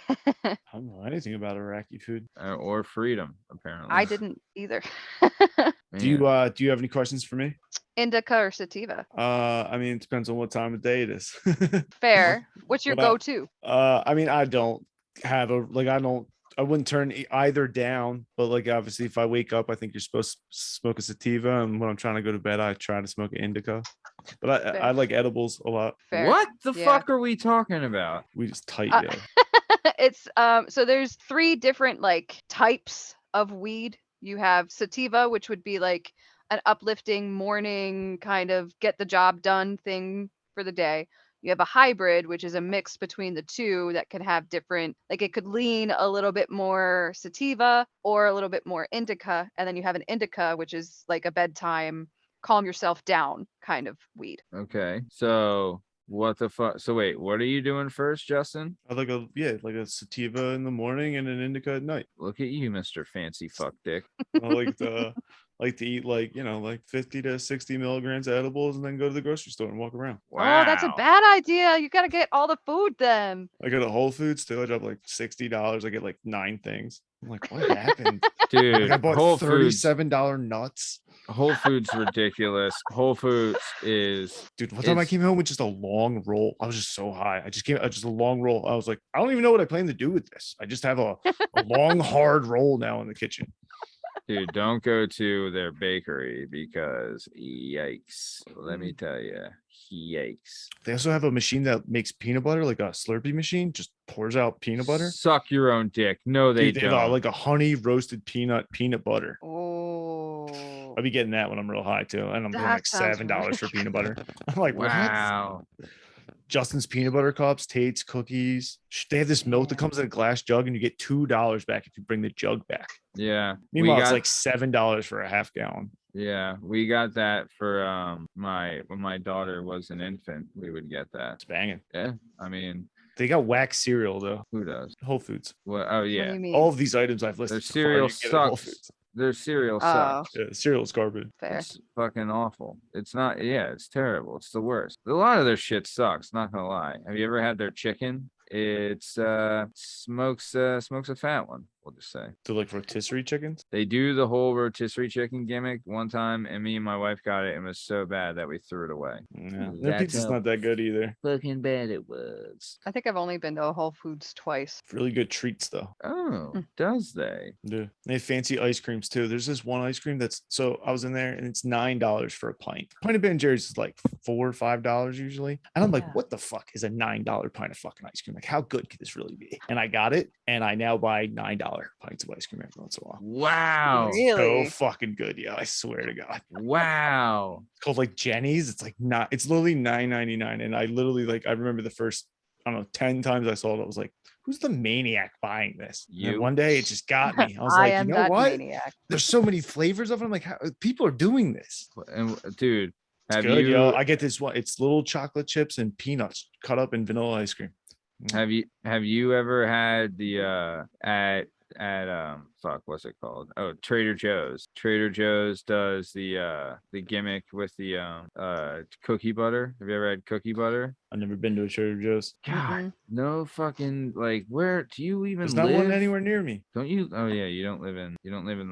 don't know anything about Iraqi food. Or freedom, apparently. I didn't either. Do you Man. have any questions for me? Indica or sativa? I mean, it depends on what time of day it is. Fair. What's your But, go-to? I mean, I don't have I wouldn't turn either down, but like obviously if I wake up, I think you're supposed to smoke a sativa, and when I'm trying to go to bed, I try to smoke an indica. But I Fair. like edibles a lot. Fair. What the Yeah. fuck are we talking about? We just tight, Uh, yeah. It's so there's 3 different like types of weed. You have sativa, which would be like an uplifting morning kind of get the job done thing for the day. You have a hybrid, which is a mix between the two that can have different, like it could lean a little bit more sativa or a little bit more indica. And then you have an indica, which is like a bedtime, calm yourself down kind of weed. Okay. So what the fuck? So wait, what are you doing first, Justin? I like a sativa in the morning and an indica at night. Look at you, Mr. Fancy Fuck Dick. I like to eat like 50 to 60 milligrams of edibles and then go to the grocery store and walk around. Wow. Oh, that's a bad idea. You got to get all the food then. I go to Whole Foods too. I drop like $60. I get like 9 things. I'm like, what happened? Dude, Like I bought Whole Foods. $37 nuts. Whole Foods ridiculous. Whole Foods is Dude, one time I It's- came home with just a long roll. I was just so high. I just a long roll. I was like, I don't even know what I plan to do with this. I just have a long, hard roll now in the kitchen. dude, don't go to their bakery because yikes. Let Mm. me tell you, yikes. They also have a machine that makes peanut butter, like a Slurpee machine, just pours out peanut butter. Suck your own dick. No, they Dude, they have don't. like a honey roasted peanut butter. Oh. I'll be getting that when I'm real high too. And I'm paying That like sounds $7 for really peanut butter. I'm like, what? Wow. Justin's peanut butter cups, Tate's cookies. They have this milk that comes in a glass jug, and you get $2 back if you bring the jug back. Yeah. Meanwhile, it's like $7 for a half gallon. Yeah, we got that for when my daughter was an infant, we would get that. It's banging. Yeah. I mean, They got wax cereal though. who does? Whole Foods. What? Oh What do yeah. you mean? All of these items I've listed. Their so far, cereal you get at Whole sucks. Foods. Their cereal Oh, sucks. Yeah, cereal's garbage. fair. It's fucking awful. It's not, yeah, it's terrible. It's the worst. A lot of their shit sucks, not gonna lie. Have you ever had their chicken? It's smokes a fat one. We'll just say To like rotisserie chickens. they do the whole rotisserie chicken gimmick one time, and me and my wife got it, and it was so bad that we threw it away. Yeah, their pizza's not that good either. Fucking bad it was. I think I've only been to a Whole Foods twice. Really good treats though. Oh, does they? Yeah. They have fancy ice creams too. There's this one ice cream that's so I was in there and it's $9 for a pint. Pint of Ben Jerry's is like $4 or $5 usually. And I'm like, Yeah. what the fuck is a $9 pint of fucking ice cream? Like, how good could this really be? And I got it, and I now buy $9 pints of ice cream every once in a while. Wow. Really? So fucking good, yeah. I swear to God. Wow. It's called like Jenny's. It's like not. It's literally $9.99. And I literally like. I remember the first, I don't know, 10 times I saw it. I was like, who's the maniac buying this? And then You. one day it just got me. I was I like, am you know that what? maniac. There's so many flavors of it. I'm like, how, people are doing this. And dude, It's have good, you yo. I get this one. It's little chocolate chips and peanuts cut up in vanilla ice cream. have you ever had the at fuck, what's it called? Oh, Trader Joe's. Trader Joe's does the gimmick with the cookie butter. Have you ever had cookie butter? I've never been to a Trader Joe's. God, no fucking, like, where do you even There's live? not one anywhere near me. Don't you? Oh yeah, you don't live in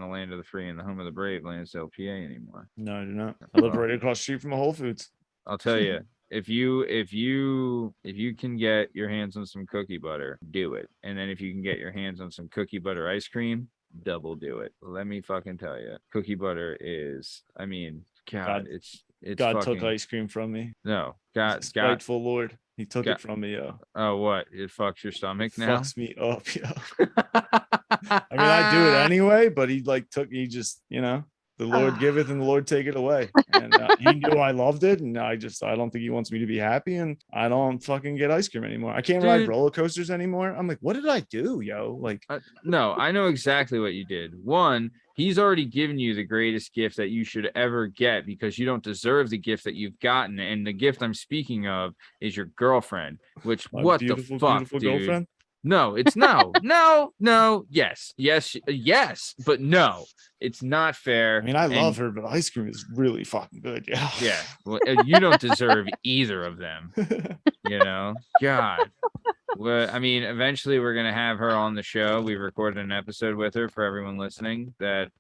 the land of the free and the home of the brave, Lansdale, PA anymore. No, I do not. I live right across the street from a Whole Foods. I'll tell you, if you can get your hands on some cookie butter, do it. And then if you can get your hands on some cookie butter ice cream, double do it. Let me fucking tell you, cookie butter is, I mean, God, it's God fucking, took ice cream from me. no, God, Spiteful Lord. He took God. it from me, yo. Oh, what? It fucks your stomach now? Fucks me up, yo. I mean, I do it anyway, but he just, the Lord giveth and the Lord take it away. And he knew I loved it. And I don't think he wants me to be happy. And I don't fucking get ice cream anymore. I can't ride Dude. roller coasters anymore. I'm like, what did I do, yo? Like, No, I know exactly what you did. One, he's already given you the greatest gift that you should ever get because you don't deserve the gift that you've gotten. And the gift I'm speaking of is your girlfriend, which my what the beautiful, fuck, beautiful dude? girlfriend. No, it's no, yes, but no, it's not fair. I mean, I And love her, but ice cream is really fucking good. Yeah. yeah, well, you don't deserve either of them. God. Well, I mean, eventually we're gonna have her on the show. We recorded an episode with her for everyone listening that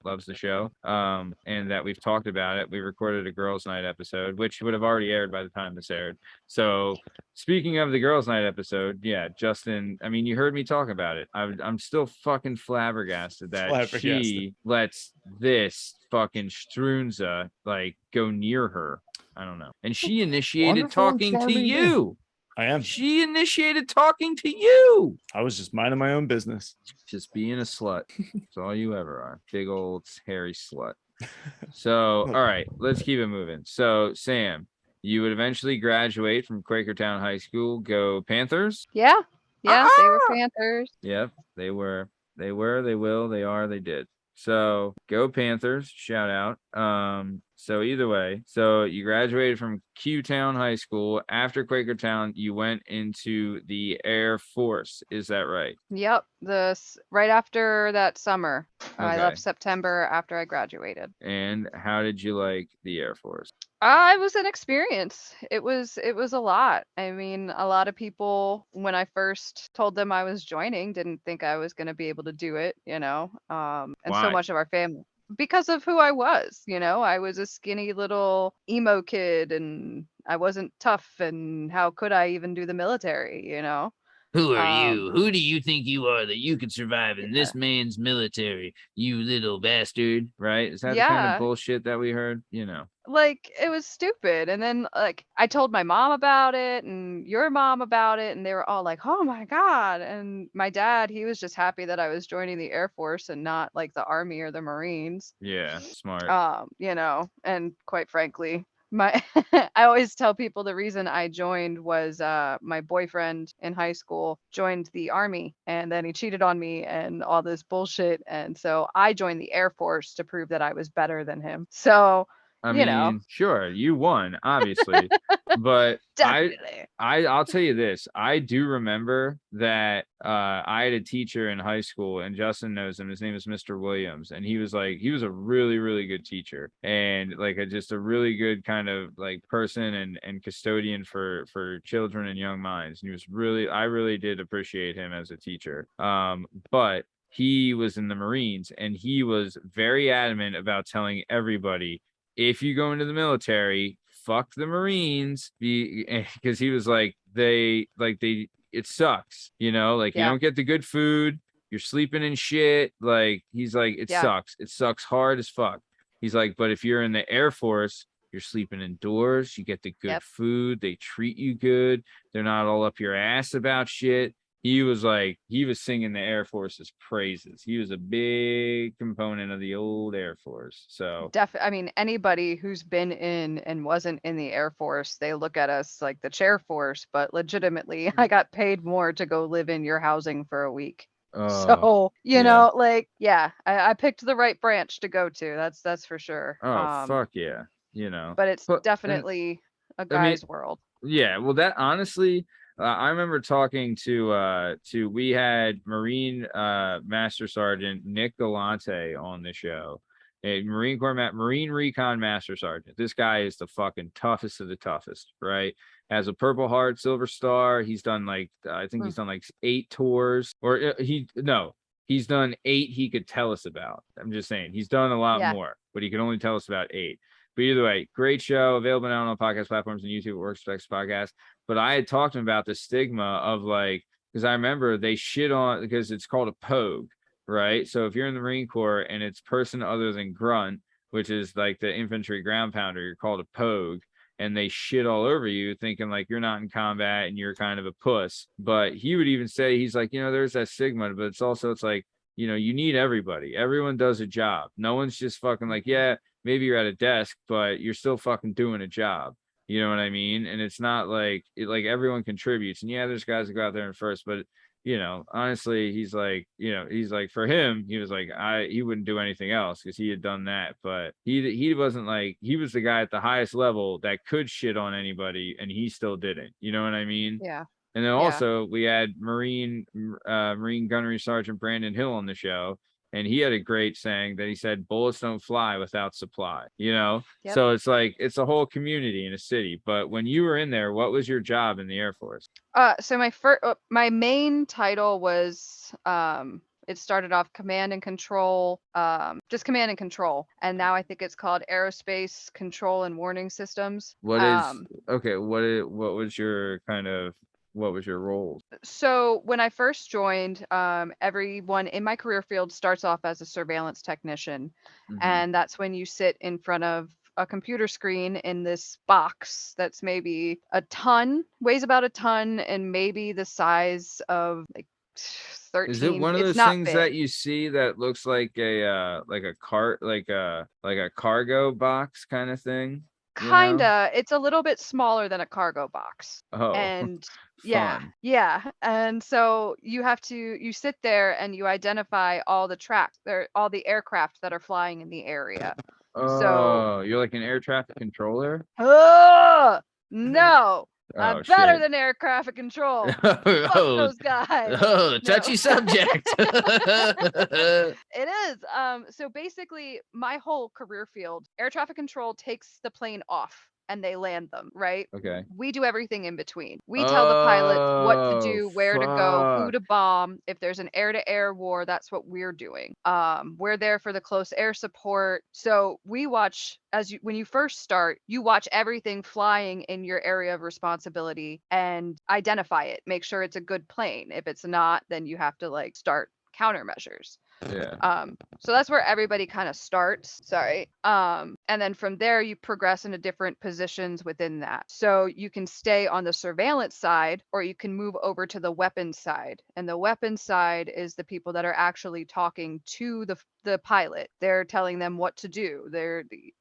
loves the show, and that we've talked about it. We recorded a girls' night episode, which would have already aired by the time this aired. So, speaking of the girls' night episode, yeah, Justin. I mean, you heard me talk about it. I'm still fucking flabbergasted that she lets this fucking Strunza like go near her. I don't know, and she initiated Wonderful and talking to charming you. I am. She initiated talking to you. I was just minding my own business. Just being a slut. That's all you ever are. Big old hairy slut. So, all right, let's keep it moving. So, Sam, you would eventually graduate from Quakertown High School. Go Panthers. Yeah. Yeah, they were Panthers. Yep, they were. They were, they will, they are, they did. So go Panthers, shout out. So either way, so you graduated from Q-Town High School. After Quakertown, you went into the Air Force. Is that right? Yep. Right after that summer. I Okay. left September after I graduated. And how did you like the Air Force? It was an experience. It was a lot. I mean, a lot of people, when I first told them I was joining, didn't think I was going to be able to do it, and so Why? much of our family, because of who I was, I was a skinny little emo kid and I wasn't tough, and how could I even do the military, Who are Um, you? Who do you think you are that you could survive in this man's military, you little bastard? Right? Is that the kind Yeah. of bullshit that we heard? Like, it was stupid. And then, like, I told my mom about it and your mom about it, and they were all like, oh my God. And my dad, he was just happy that I was joining the Air Force and not like the Army or the Marines. Yeah, smart. And quite frankly, my I always tell people the reason I joined was my boyfriend in high school joined the Army, and then he cheated on me and all this bullshit. And so I joined the Air Force to prove that I was better than him. So, I you mean, know. sure, you won, obviously, but Definitely. I'll tell you this. I do remember that I had a teacher in high school, and Justin knows him. His name is Mr. Williams, and he was a really, really good teacher, and like just a really good kind of like person and custodian for children and young minds. And I really did appreciate him as a teacher. But he was in the Marines, and he was very adamant about telling everybody, if you go into the military, fuck the Marines, because he was like, it sucks, you know, like you Yeah. don't get the good food, you're sleeping in shit. Like he's like, it Yeah. sucks. It sucks hard as fuck. He's like, but if you're in the Air Force, you're sleeping indoors, you get the good Yep. food, they treat you good, they're not all up your ass about shit. He was like, he was singing the Air Force's praises. He was a big component of the old Air Force. So I mean, anybody who's been in and wasn't in the Air Force, they look at us like the chair force, but legitimately, I got paid more to go live in your housing for a week. So, you yeah. know, like, yeah, I picked the right branch to go to. That's for sure. Fuck yeah, you know. But it's And definitely a I mean, guy's world. yeah, well, that honestly, I remember talking to we had Marine Master Sergeant Nick Galante on the show, a Marine Recon Master Sergeant. This guy is the fucking toughest of the toughest, right? Has a Purple Heart, Silver Star. He's done like I think he's done like 8 tours, or he's done 8 he could tell us about. I'm just saying he's done a lot Yeah. more, but he could only tell us about 8. But either way, great show, available now on podcast platforms and YouTube, Workspecs Podcast. But I had talked to him about the stigma of like, because I remember they shit on, because it's called a POG, right? So if you're in the Marine Corps and it's person other than grunt, which is like the infantry ground pounder, you're called a POG, and they shit all over you thinking like you're not in combat and you're kind of a puss. But he would even say, he's like, you know, there's that stigma, but it's like, you know, you need everybody. Everyone does a job. No one's just fucking like, yeah, maybe you're at a desk, but you're still fucking doing a job. You know what I mean? And it's not like like everyone contributes. And yeah, there's guys that go out there and first, but you know, honestly, he's like, you know, he's like, for him, he was like, he wouldn't do anything else because he had done that. But he wasn't like, he was the guy at the highest level that could shit on anybody and he still didn't. You know what I mean? Yeah. And then Yeah. also we had Marine Gunnery Sergeant Brandon Hill on the show, and he had a great saying that he said, bullets don't fly without supply, you know? Yep. So it's like, it's a whole community in a city. But when you were in there, what was your job in the Air Force? So my main title was it started off command and control, just command and control, and now I think it's called aerospace control and warning systems. What was your role? So when I first joined, everyone in my career field starts off as a surveillance technician, and that's when you sit in front of a computer screen in this box that's maybe weighs about a ton, and maybe the size of like 13. Is it one of It's those not things big. that you see that looks like a cart, like a cargo box kind of thing? You know? Kinda. It's a little bit smaller than a cargo box. Oh, And fun. yeah. And so you sit there and you identify all the aircraft that are flying in the area. Oh, you're like an air traffic controller? No. I'm better shit. than air traffic control. Fuck those guys. Oh, touchy subject. It is. So basically, my whole career field, air traffic control takes the plane off and they land them, right? Okay. We do everything in between. We tell the pilots what to do, where to go, who to bomb. If there's an air-to-air war, that's what we're doing. We're there for the close air support. So we watch when you first start, you watch everything flying in your area of responsibility and identify it. Make sure it's a good plane. If it's not, then you have to like start countermeasures. Yeah. So that's where everybody kind of starts. Sorry. And then from there you progress into different positions within that. So you can stay on the surveillance side or you can move over to the weapons side. And the weapons side is the people that are actually talking to the pilot. They're telling them what to do.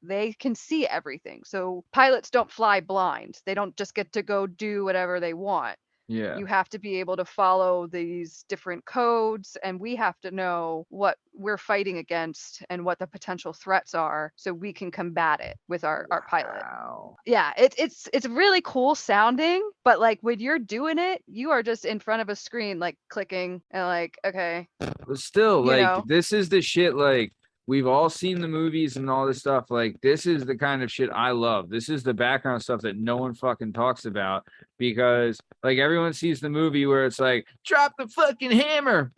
They can see everything. So pilots don't fly blind. They don't just get to go do whatever they want. Yeah. You have to be able to follow these different codes, and we have to know what we're fighting against and what the potential threats are so we can combat it with our pilot. Wow. Yeah, it's really cool sounding, but like when you're doing it, you are just in front of a screen like clicking and like, okay. But still, like, this is the shit, like we've all seen the movies and all this stuff. Like, this is the kind of shit I love. This is the background stuff that no one fucking talks about, because like everyone sees the movie where it's like, drop the fucking hammer,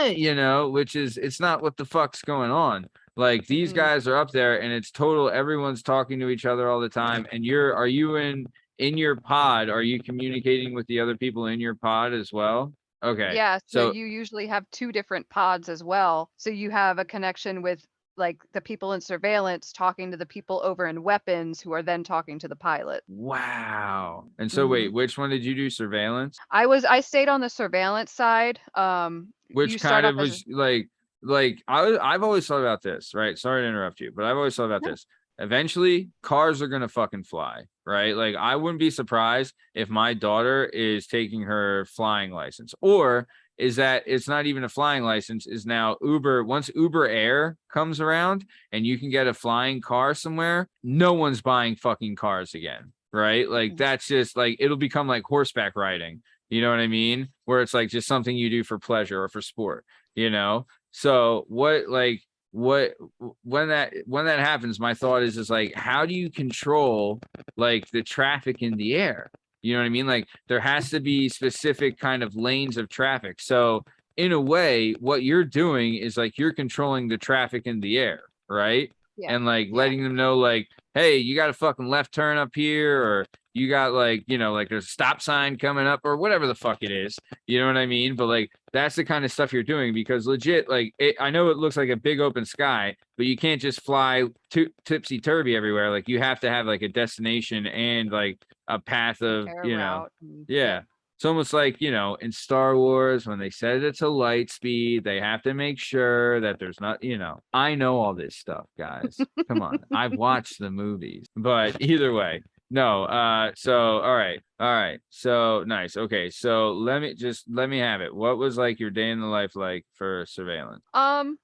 you know, which is, it's not what the fuck's going on. Like, these guys are up there and it's total, everyone's talking to each other all the time. And are you in your pod? Are you communicating with the other people in your pod as well? Okay. Yeah, so So you usually have two different pods as well. So you have a connection with like the people in surveillance talking to the people over in weapons who are then talking to the pilot. wow. And so wait, which one did you do? Surveillance? I stayed on the surveillance side. Which You start kind off of as was like I've always thought about this, right? Sorry to interrupt you, but I've always thought about No. this. Eventually, cars are gonna fucking fly, right? Like, I wouldn't be surprised if my daughter is taking her flying license, or is that it's not even a flying license, is now Uber. Once Uber Air comes around and you can get a flying car somewhere, no one's buying fucking cars again, right? Like, that's just like, it'll become like horseback riding. You know what I mean? Where it's like just something you do for pleasure or for sport, you know? So when that happens, my thought is like, how do you control like the traffic in the air? You know what I mean? Like, there has to be specific kind of lanes of traffic. So in a way, what you're doing is like, you're controlling the traffic in the air, right? Yeah. And like letting them know like, hey, you got a fucking left turn up here, or you got like, you know, like there's a stop sign coming up, or whatever the fuck it is. You know what I mean? But like, that's the kind of stuff you're doing, because legit, like, I know it looks like a big open sky, but you can't just fly tipsy turvy everywhere. Like, you have to have like a destination and like a path of, repair route. yeah. It's almost like, you know, in Star Wars, when they said it's a light speed, they have to make sure that there's not, you know, I know all this stuff, guys. Come on. I've watched the movies, but either way, no. So, all right. So nice. Okay. So let me have it. What was like your day in the life like for surveillance?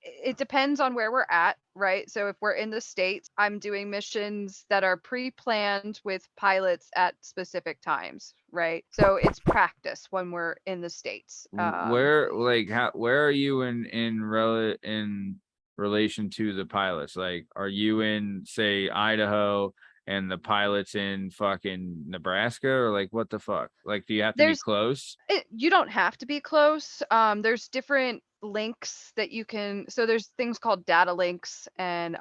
It depends on where we're at, right? So if we're in the States, I'm doing missions that are pre-planned with pilots at specific times, right? So it's practice when we're in the States. Where, like, where are you in relation to the pilots? Like, are you in, say, Idaho and the pilot's in fucking Nebraska, or like, what the fuck? Like, do you have to be close? You don't have to be close. There's different links that you can, so there's things called data links, and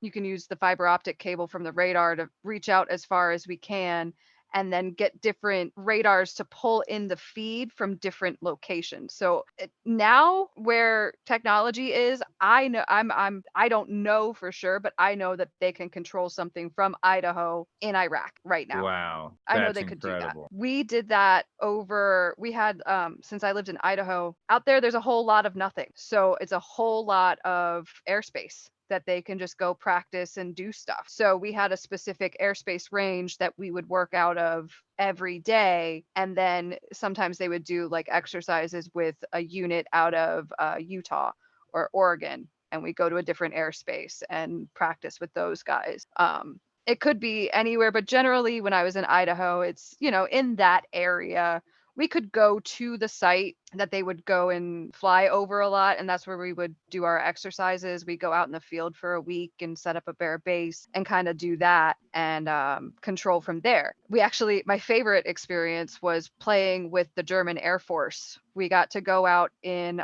you can use the fiber optic cable from the radar to reach out as far as we can, and then get different radars to pull in the feed from different locations. So now where technology is, I know I don't know for sure, but I know that they can control something from Idaho in Iraq right now. Wow. I know they could do that. We did that we had since I lived in Idaho, out there's a whole lot of nothing. So it's a whole lot of airspace that they can just go practice and do stuff. So we had a specific airspace range that we would work out of every day. And then sometimes they would do like exercises with a unit out of Utah or Oregon. And we go to a different airspace and practice with those guys. It could be anywhere, but generally when I was in Idaho, it's, you know, in that area. We could go to the site that they would go and fly over a lot, and that's where we would do our exercises. We go out in the field for a week and set up a bare base and kind of do that and control from there. My favorite experience was playing with the German Air Force. We got to go out in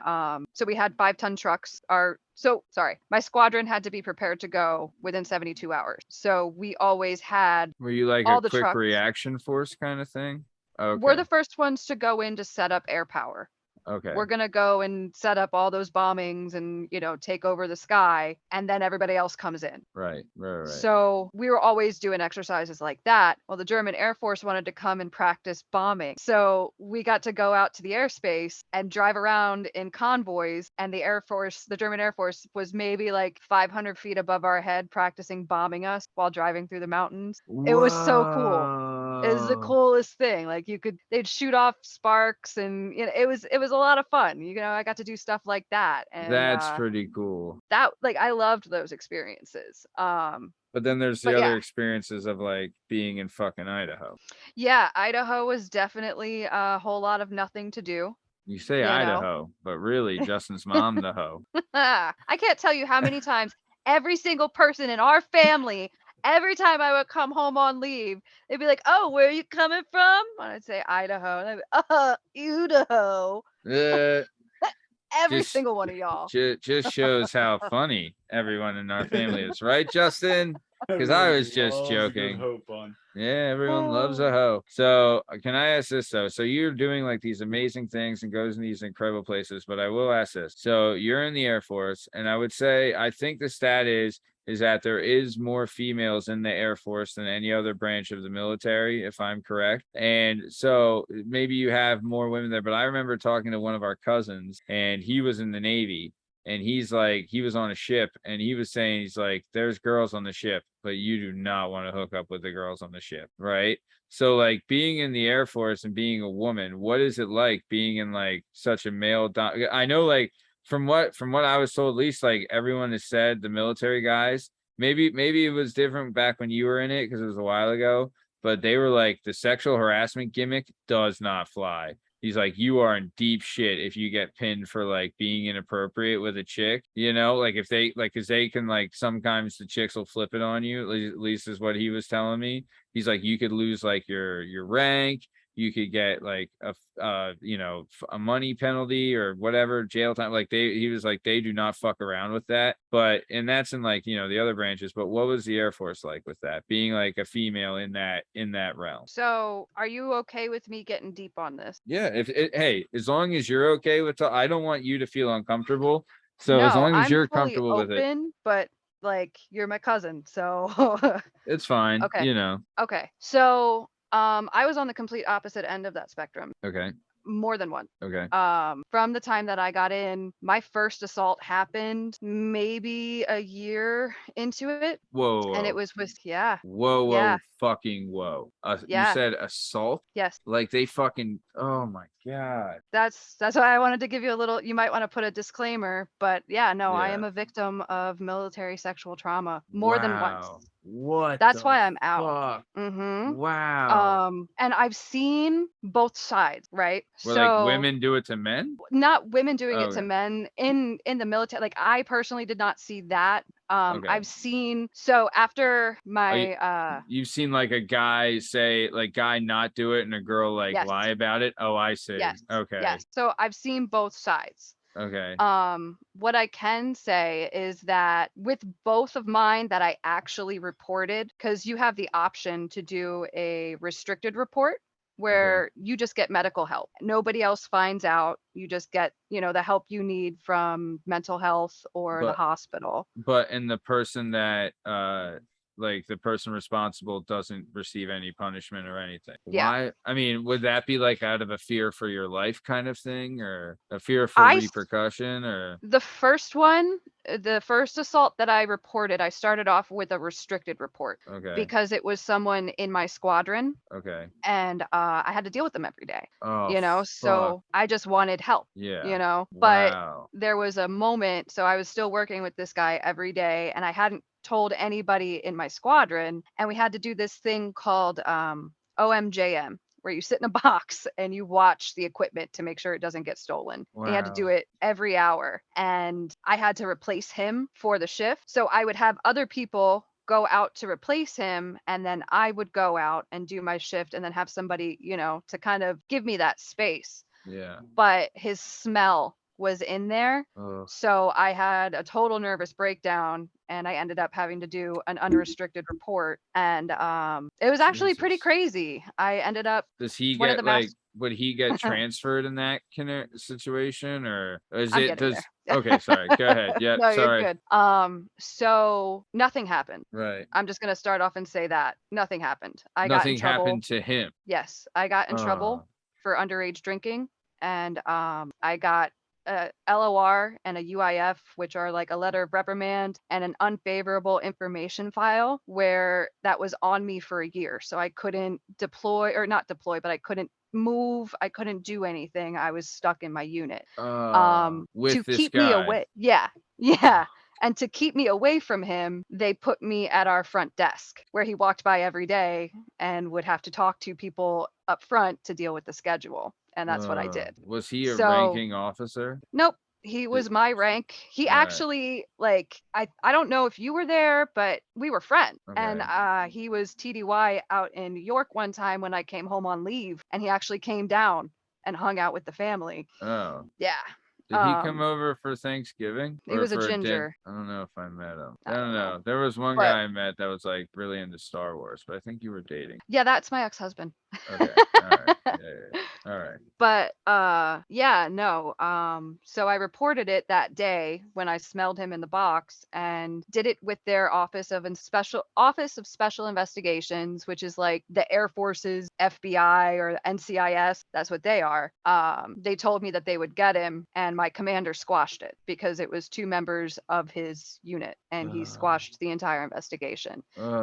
so we had 5-ton trucks. My squadron had to be prepared to go within 72 hours, so we always had, were you like all a the quick trucks. reaction force kind of thing? Okay. We're the first ones to go in to set up air power. Okay. We're going to go and set up all those bombings and, you know, take over the sky, and then everybody else comes in. Right. So we were always doing exercises like that. Well, the German Air Force wanted to come and practice bombing. So we got to go out to the airspace and drive around in convoys, and the German Air Force was maybe like 500 feet above our head practicing bombing us while driving through the mountains. It was so cool. It was the coolest thing. Like, they'd shoot off sparks, and you know, it was a lot of fun. You know, I got to do stuff like that, and that's pretty cool. That, like, I loved those experiences. But then there's the other experiences of like being in fucking Idaho. Yeah, Idaho was definitely a whole lot of nothing to do. You say Idaho, but really Justin's mom, the hoe. I can't tell you how many times every single person in our family, every time I would come home on leave, they'd be like, "Oh, where are you coming from?" And I'd say Idaho. And they'd be, Idaho. Uh, Every just single one of y'all. just shows how funny everyone in our family is, right, Justin? Because I Everyone was just loves a good joking. hoe fun. Yeah, everyone loves a Oh. hoe. So can I ask this though? So you're doing like these amazing things and goes in these incredible places, but I will ask this. So you're in the Air Force, and I would say I think the stat is that there is more females in the Air Force than any other branch of the military, if I'm correct. And so maybe you have more women there, but I remember talking to one of our cousins, and he was in the Navy. And he's like, he was on a ship and he was saying, he's like, there's girls on the ship, but you do not want to hook up with the girls on the ship. Right. So like being in the Air Force and being a woman, what is it like being in like such a I know like from what I was told, at least like everyone has said, the military guys, maybe it was different back when you were in it because it was a while ago, but they were like, the sexual harassment gimmick does not fly. He's like, you are in deep shit if you get pinned for like being inappropriate with a chick, like if they like, cause they can like, sometimes the chicks will flip it on you, at least is what he was telling me. He's like, you could lose like your rank. You could get like a money penalty or whatever, jail time. Like he was like, they do not fuck around with that. And that's in like, the other branches. But what was the Air Force like with that, being like a female in that realm? So, are you okay with me getting deep on this? Yeah. Hey, as long as you're okay with it, I don't want you to feel uncomfortable. So as No, long as I'm you're fully comfortable with it, open, but like you're my cousin, so it's fine. okay. Okay. So, I was on the complete opposite end of that spectrum. Okay. More than one. Okay. From the time that I got in, my first assault happened maybe a year into it. Whoa. And it was with, yeah. Whoa. Yeah. Fucking whoa. You Yeah. said assault? Yes. Like they fucking, oh my God. That's why I wanted to give you a little, you might want to put a disclaimer, but yeah, no, I Yeah. am a victim of military sexual trauma more than once. What? That's why I'm out. Fuck? Mm-hmm. Wow. And I've seen both sides, right? Where like women do it to men? Not women doing it to Okay. men in the military. Like I personally did not see that. Okay. I've seen, so after my You've seen like a guy say like guy not do it and a girl like yes. lie about it. Oh, I see. Yes. Okay. Yes. So I've seen both sides. Okay. What I can say is that with both of mine that I actually reported, because you have the option to do a restricted report where you just get medical help. Nobody else finds out. You just get, the help you need from mental health or the hospital. But in the person that like the person responsible doesn't receive any punishment or anything. Yeah. Why? I mean, would that be like out of a fear for your life kind of thing, or a fear for repercussion, or the first one, the first assault that I reported, I started off with a restricted report. Okay. Because it was someone in my squadron. Okay. And I had to deal with them every day. Oh, so I just wanted help. Yeah. But there was a moment, so I was still working with this guy every day and I hadn't told anybody in my squadron, and we had to do this thing called OMJM, where you sit in a box and you watch the equipment to make sure it doesn't get stolen. Wow. You had to do it every hour, and I had to replace him for the shift. So I would have other people go out to replace him, and then I would go out and do my shift and then have somebody, to kind of give me that space. Yeah. But his smell was in there. Ugh. So I had a total nervous breakdown and I ended up having to do an unrestricted report. And it was actually pretty crazy. I ended up Does he get like would he get transferred in that kind of situation, or is it does okay, sorry, go ahead. Yeah, no, sorry. You're good. So nothing happened. Right. I'm just gonna start off and say that nothing happened. Nothing happened to him. Yes, I got in trouble for underage drinking, and I got a LOR and a UIF, which are like a letter of reprimand and an unfavorable information file, where that was on me for a year. So I couldn't not deploy, but I couldn't move. I couldn't do anything. I was stuck in my unit. With to this keep guy. me away. Yeah. Yeah. And to keep me away from him, they put me at our front desk where he walked by every day and would have to talk to people up front to deal with the schedule. And that's what I did. Was he a ranking officer? Nope. He was my rank. He All right. actually, like, I don't know if you were there, but we were friends. And Okay. he was TDY out in New York one time when I came home on leave, and he actually came down and hung out with the family. Oh, Yeah. did he come over for Thanksgiving He or was a for a dinner? ginger. I don't know if I met him. I I don't don't know. know. There was one But guy I met that was like really into Star Wars, but I think you were dating. yeah, that's my ex-husband. Okay. All right. Yeah. All right. But yeah, no. So I reported it that day when I smelled him in the box, and did it with their Office of Special Investigations, which is like the Air Force's FBI or NCIS. That's what they are. They told me that they would get him, and my commander squashed it because it was two members of his unit, and he squashed the entire investigation.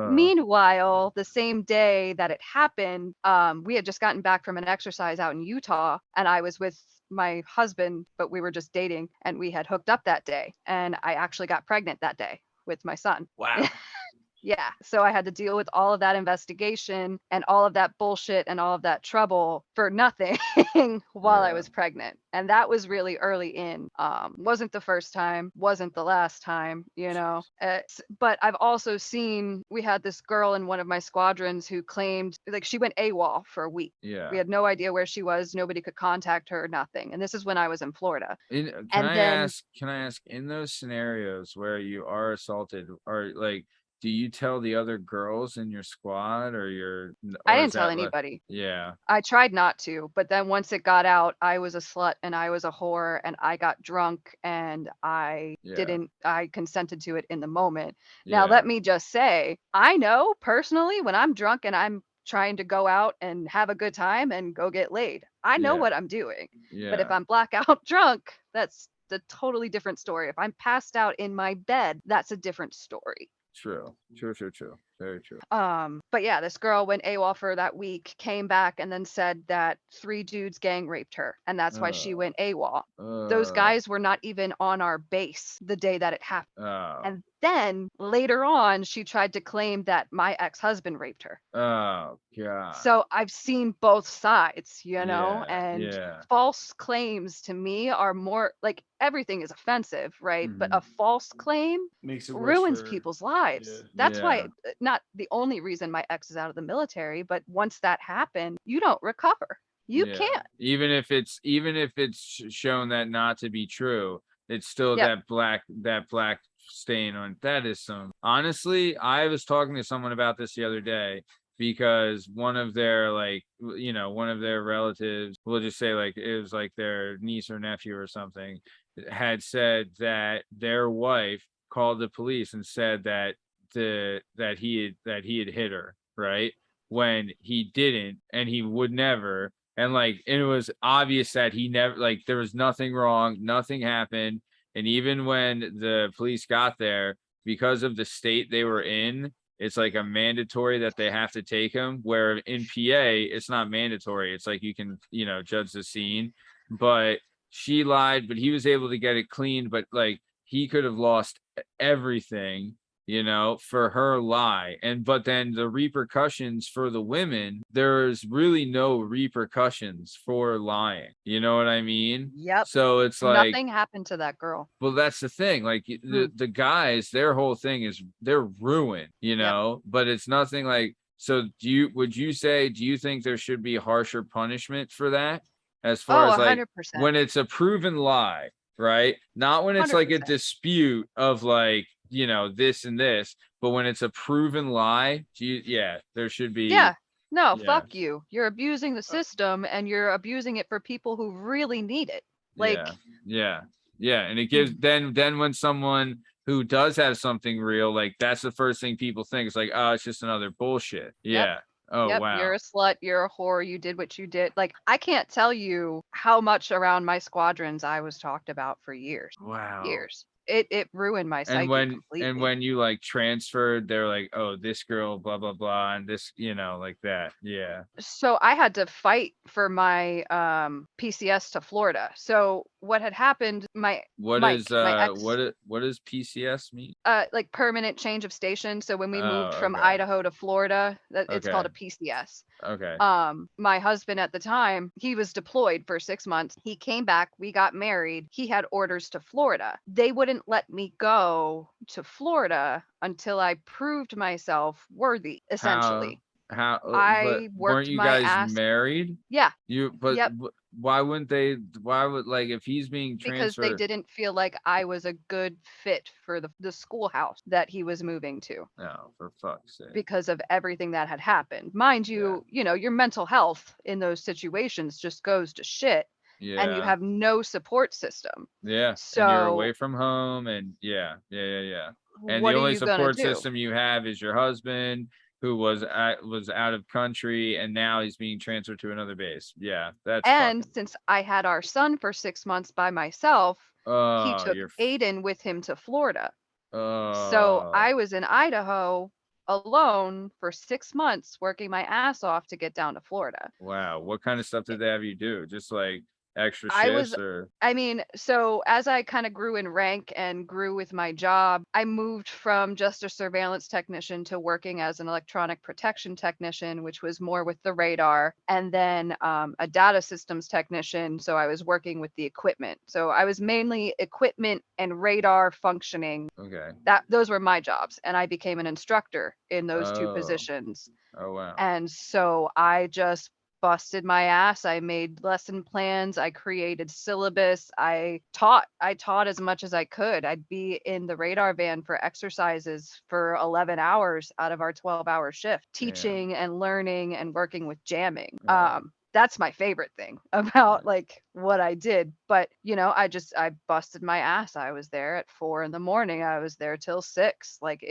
Meanwhile, the same day that it happened, we had just gotten back from an exercise out in Utah, and I was with my husband, but we were just dating, and we had hooked up that day, and I actually got pregnant that day with my son. Wow. Yeah. So I had to deal with all of that investigation and all of that bullshit and all of that trouble for nothing while I Yeah. was pregnant. And that was really early in. Wasn't the first time, wasn't the last time, you know. But I've also seen, we had this girl in one of my squadrons who claimed, like, she went AWOL for a week. Yeah. We had no idea where she was. Nobody could contact her, nothing. And this is when I was in Florida. Can And I then ask in those scenarios where you are assaulted, or like, do you tell the other girls in your squad I or is didn't tell that like, anybody. yeah, I tried not to, but then once it got out, I was a slut and I was a whore and I got drunk and yeah, I consented to it in the moment. Now, yeah, let me just say, I know personally when I'm drunk and I'm trying to go out and have a good time and go get laid, I know yeah, what I'm doing. But if yeah. I'm blackout drunk, that's a totally different story. If I'm passed out in my bed, that's a different story. True. Very true. But yeah, this girl went AWOL for that week, came back, and then said that 3 dudes gang raped her, and that's why she Uh, went AWOL. Those uh, guys were not even on our base the day that it happened. oh, And then later on, she tried to claim that my ex-husband raped her. oh, God. So I've seen both sides, you know, Yeah, and yeah. false claims to me are more like, everything is offensive, right? But Mhm. a false claim Makes it worse ruins for people's lives. That's why, Yeah. not the only reason my ex is out of the military, but once that happened, you don't recover. You Yeah. can't. Even if it's shown that not to be true, it's still Yep. that black stain on that is some. Honestly, I was talking to someone about this the other day because one of their one of their relatives, we'll just say like it was like their niece or nephew or something, had said that their wife called the police and said that he had hit her, right? When he didn't and he would never. And like it was obvious that he never, like, there was nothing wrong, nothing happened. And even when the police got there, because of the state they were in, it's like a mandatory that they have to take him. Where in PA, it's not mandatory. It's like you can, judge the scene. But she lied, but he was able to get it cleaned. But like he could have lost everything, for her lie. But then the repercussions for the women, there's really no repercussions for lying. You know what I mean? Yep. So it's like, Nothing happened to that girl. well, that's the thing. Like the guys, their whole thing is they're ruined, but it's nothing like, so do you think there should be harsher punishment for that? As far Oh, as like 100%. when it's a proven lie, right? Not when it's like a 100%. dispute of like, this and this, but when it's a proven lie, there should be. Yeah. No, Yeah. fuck you. You're abusing the system and you're abusing it for people who really need it. Like, Yeah. And it gives then when someone who does have something real, like that's the first thing people think. It's like, oh, it's just another bullshit. Yep. Yeah. Oh, Yep, wow. you're a slut, you're a whore, you did what you did. Like, I can't tell you how much around my squadrons I was talked about for years. Wow. Years. It ruined my psyche completely. when you like transferred, they're like, oh, this girl, blah blah blah, and this, like that. Yeah. So I had to fight for my PCS to Florida. So what had happened, What Mike, is my ex, what does PCS mean? like permanent change of station. So when we moved Oh, from okay. Idaho to Florida, it's called Okay. a PCS. Okay. My husband at the time, he was deployed for 6 months. He came back, we got married. He had orders to Florida. They wouldn't let me go to Florida until I proved myself worthy, How essentially. but I weren't worked you my guys ass. married? Yeah. But Yep. why wouldn't they? Why would, like, if he's being Because they transferred? didn't feel like I was a good fit for the schoolhouse that he was moving to, No, for fuck's sake. because of everything that had happened. Mind Yeah. you, your mental health in those situations just goes to shit, and you Yeah. have no support system. Yeah. And you're away So from home, and yeah. And the what are only you gonna support do? system you have is your husband, who was out of country, and now he's being transferred to another base. Yeah, that's And fucking. since I had our son for 6 months by myself, he Oh, took Aiden with him to Florida. So oh, I was in Idaho alone for 6 months working my ass off to get down to Florida. wow. What kind of stuff did they have you do? Just like extra I was shifts, or? I mean, so as I kind of grew in rank and grew with my job, I moved from just a surveillance technician to working as an electronic protection technician, which was more with the radar, and then a data systems technician. So I was working with the equipment. So I was mainly equipment and radar functioning. Okay. Those were my jobs, and I became an instructor in those two Oh, positions. oh wow. And so I just busted my ass. I made lesson plans. I created syllabus. I taught as much as I could. I'd be in the radar van for exercises for 11 hours out of our 12-hour shift, Damn. teaching and learning and working with jamming. Yeah. That's my favorite thing about like what I did. But I busted my ass. I was there at 4 in the morning. I was there till 6. Like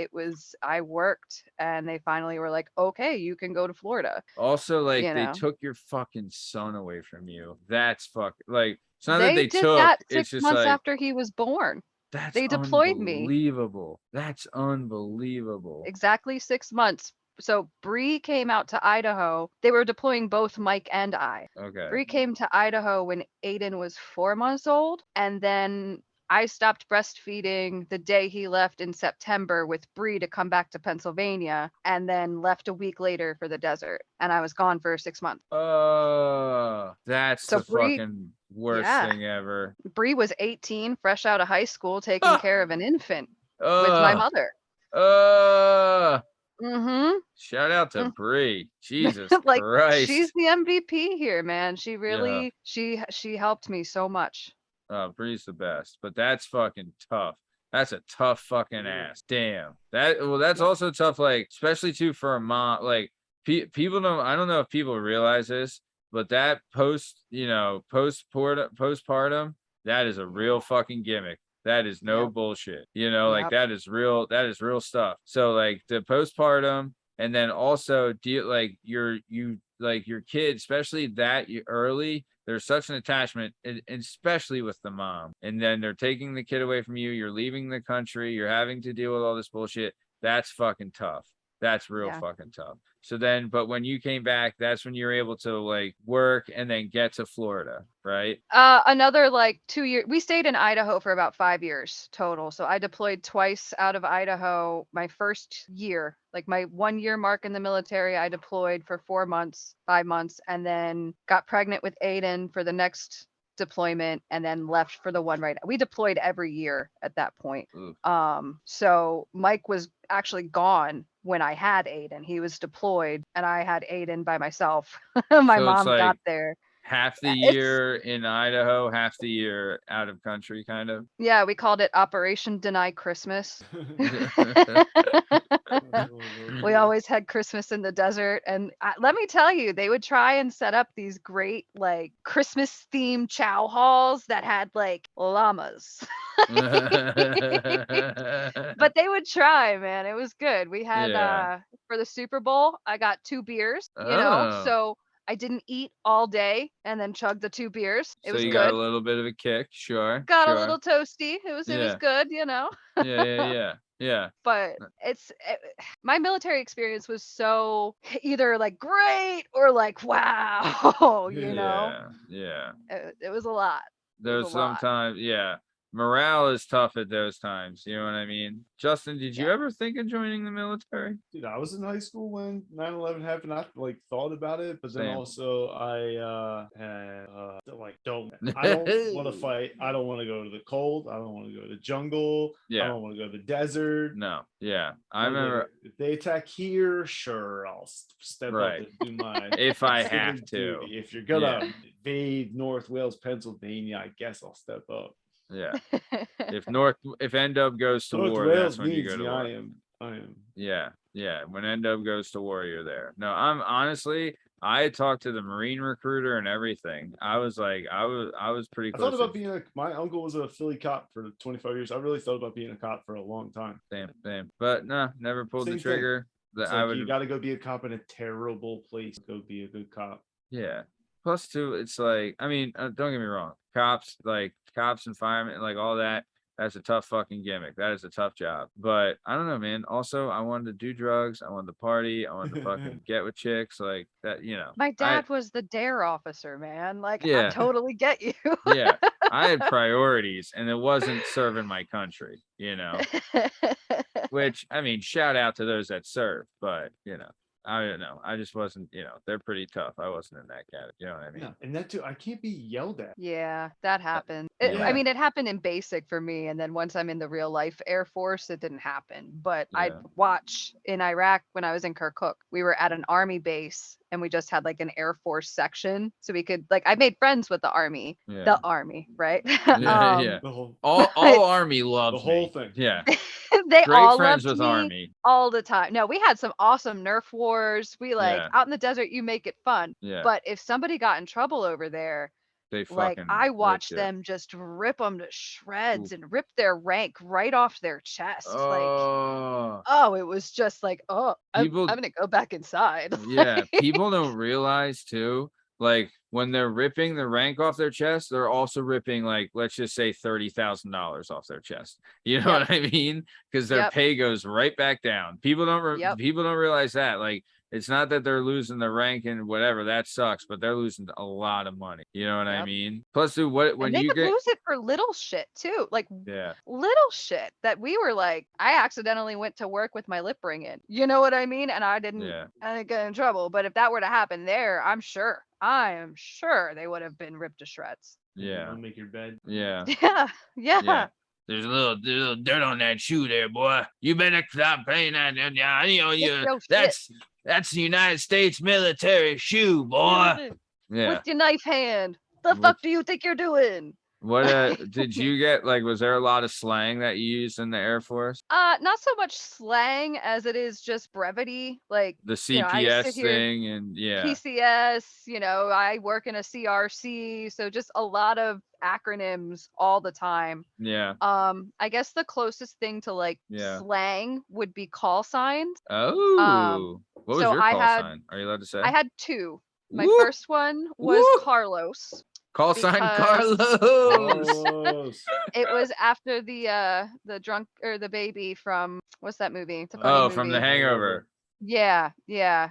I worked, and they finally were like, okay, you can go to Florida. Also, like, You they know, took your fucking son away from you. That's like, it's not that they they did took, that it's six just months like, after he was born. that's They deployed me unbelievable. That's unbelievable. exactly 6 months. So Bree came out to Idaho. They were deploying both Mike and I. Okay. Bree came to Idaho when Aiden was 4 months old, and then I stopped breastfeeding the day he left in September with Bree to come back to Pennsylvania, and then left a week later for the desert. And I was gone for 6 months. That's So the Bree, fucking worst yeah, thing ever. Bree was 18, fresh out of high school, taking care of an infant with my Uh, mother. uh, Mm-hmm. Shout out to Bree. Jesus Like she's Christ. the MVP here, man. She Yeah. really she helped me so much. Bree's the best, but that's fucking tough. That's a tough fucking ass. Damn. That's Yeah. also tough, like, especially too for a mom. Like, people don't. I don't know if people realize this, but that postpartum, that is a real fucking gimmick. That is no Yep. bullshit. Like, Yep. that is real. That is real stuff. So, like, the postpartum, and then also like your kid, especially that early, there's such an attachment, and especially with the mom. And then they're taking the kid away from you. You're leaving the country. You're having to deal with all this bullshit. That's fucking tough. That's real Yeah. fucking tough. So then, but when you came back, that's when you're able to, like, work and then get to Florida, right? Another like 2 years. We stayed in Idaho for about 5 years total. So I deployed twice out of Idaho. My first year, like my 1 year mark in the military, I deployed for 4 months, 5 months, and then got pregnant with Aiden for the next deployment, and then left for the one right. We deployed every year at that point. Oof. So Mike was actually gone when I had Aiden. He was deployed, and I had Aiden by myself. My So it's mom got like there. half the It's year in Idaho, half the year out of country, kind of. Yeah, we called it Operation Deny Christmas. We always had Christmas in the desert, and let me tell you, they would try and set up these great like Christmas themed chow halls that had like llamas. But they would try, man. It was good. We had Yeah. for the Super Bowl, I got 2 beers, Oh. so I didn't eat all day and then chug the 2 beers. It So was you got a good. little bit of a kick. Sure. Got a Sure. little toasty. It was Yeah. good. Yeah. But my military experience was so either like great or like wow, Yeah. Yeah. it was a lot. there's a lot. sometimes, yeah. Morale is tough at those times. You know what I mean? Justin, did you Yeah. ever think of joining the military? Dude, I was in high school when 9/11 happened. I like thought about it, but then Same. also I I don't want to fight. I don't want to go to the cold. I don't want to go to the jungle. I Yeah. don't want to go to the desert. No. Yeah. I Like, remember if they attack here, sure, I'll step Right. up and do my if I civic have to. duty. If you're gonna invade North Wales, Pennsylvania, I guess I'll step up. Yeah. If NW goes to North war, Wales that's when you needs go to me. war. I am. Yeah. Yeah. When NW goes to war, you're there. No, I'm honestly, I had talked to the Marine recruiter and everything. I was like, I was pretty I close. thought about being my uncle was a Philly cop for 25 years. I really thought about being a cop for a long time. Same. But no, never pulled Same the thing. trigger. That It's I like, would. you got to go be a cop in a terrible place. Go be a good cop. Yeah. Plus two, it's like, I mean, don't get me wrong. Cops and firemen, like all that. That's a tough fucking gimmick. That is a tough job. But I don't know, man. Also, I wanted to do drugs. I wanted to party. I wanted to fucking get with chicks like that, you know. My dad was the dare officer, man. Like, I Yeah. totally get you. Yeah. I had priorities and it wasn't serving my country, you know. Which, I mean, shout out to those that serve, but you know, I don't know. I just wasn't, you know, they're pretty tough. I wasn't in that category. You know what I mean? Yeah, and that too, I can't be yelled at. Yeah, that happened. Yeah. I mean, it happened in basic for me, and then once I'm in the real life Air Force, it didn't happen. But I'd Yeah. watch in Iraq when I was in Kirkuk. We were at an army base, and we just had like an Air Force section, so we could I made friends with the army, Yeah. right? Yeah. The whole, All army loves the whole me. thing. Yeah. They Great all friends loved with me army. all the time. No, we had some awesome Nerf wars. We Yeah. out in the desert, you make it fun. Yeah. But if somebody got in trouble over there, They like fucking I ripped watched it. them just rip them to shreds Oof. and rip their rank right off their chest. Oh. Oh, it was just like, oh, I'm People- gonna go back inside. Yeah. People don't realize too, like when they're ripping the rank off their chest, they're also ripping like, let's just say $30,000 off their chest. You know Yep. what I mean? Because their Yep. pay goes right back down. People don't Yep. people don't realize that. Like it's not that they're losing their rank and whatever, that sucks, but they're losing a lot of money. You know what I Yep. mean? Plus, dude, when And they you could get lose it for little shit too. Like yeah, little shit that we were like, I accidentally went to work with my lip ring in. You know what I mean? And I didn't get in trouble. But if that were to happen there, I am sure they would have been ripped to shreds. yeah, Don't make your bed. yeah. Yeah. Yeah. There's a little dirt on that shoe there, boy. You better stop playing that. Yeah, you know, your that's the United States military shoe, boy. Yeah. With your knife hand. The With- fuck do you think you're doing? What did you get? Like, was there a lot of slang that you used in the Air Force? Not so much slang as it is just brevity. Like The you know, I CPS sit here, thing and yeah. PCS, I work in a CRC, so just a lot of acronyms all the time. Yeah. I guess the closest thing to like Yeah. slang would be call signs. Oh. What was so your I call had- sign? Are you allowed to say? I had two. My Woo! first one was Woo! Carlos. Call sign because- Carlos. Carlos. It was after the drunk or the baby from what's that movie? It's a funny Oh, movie. from The Hangover. Yeah.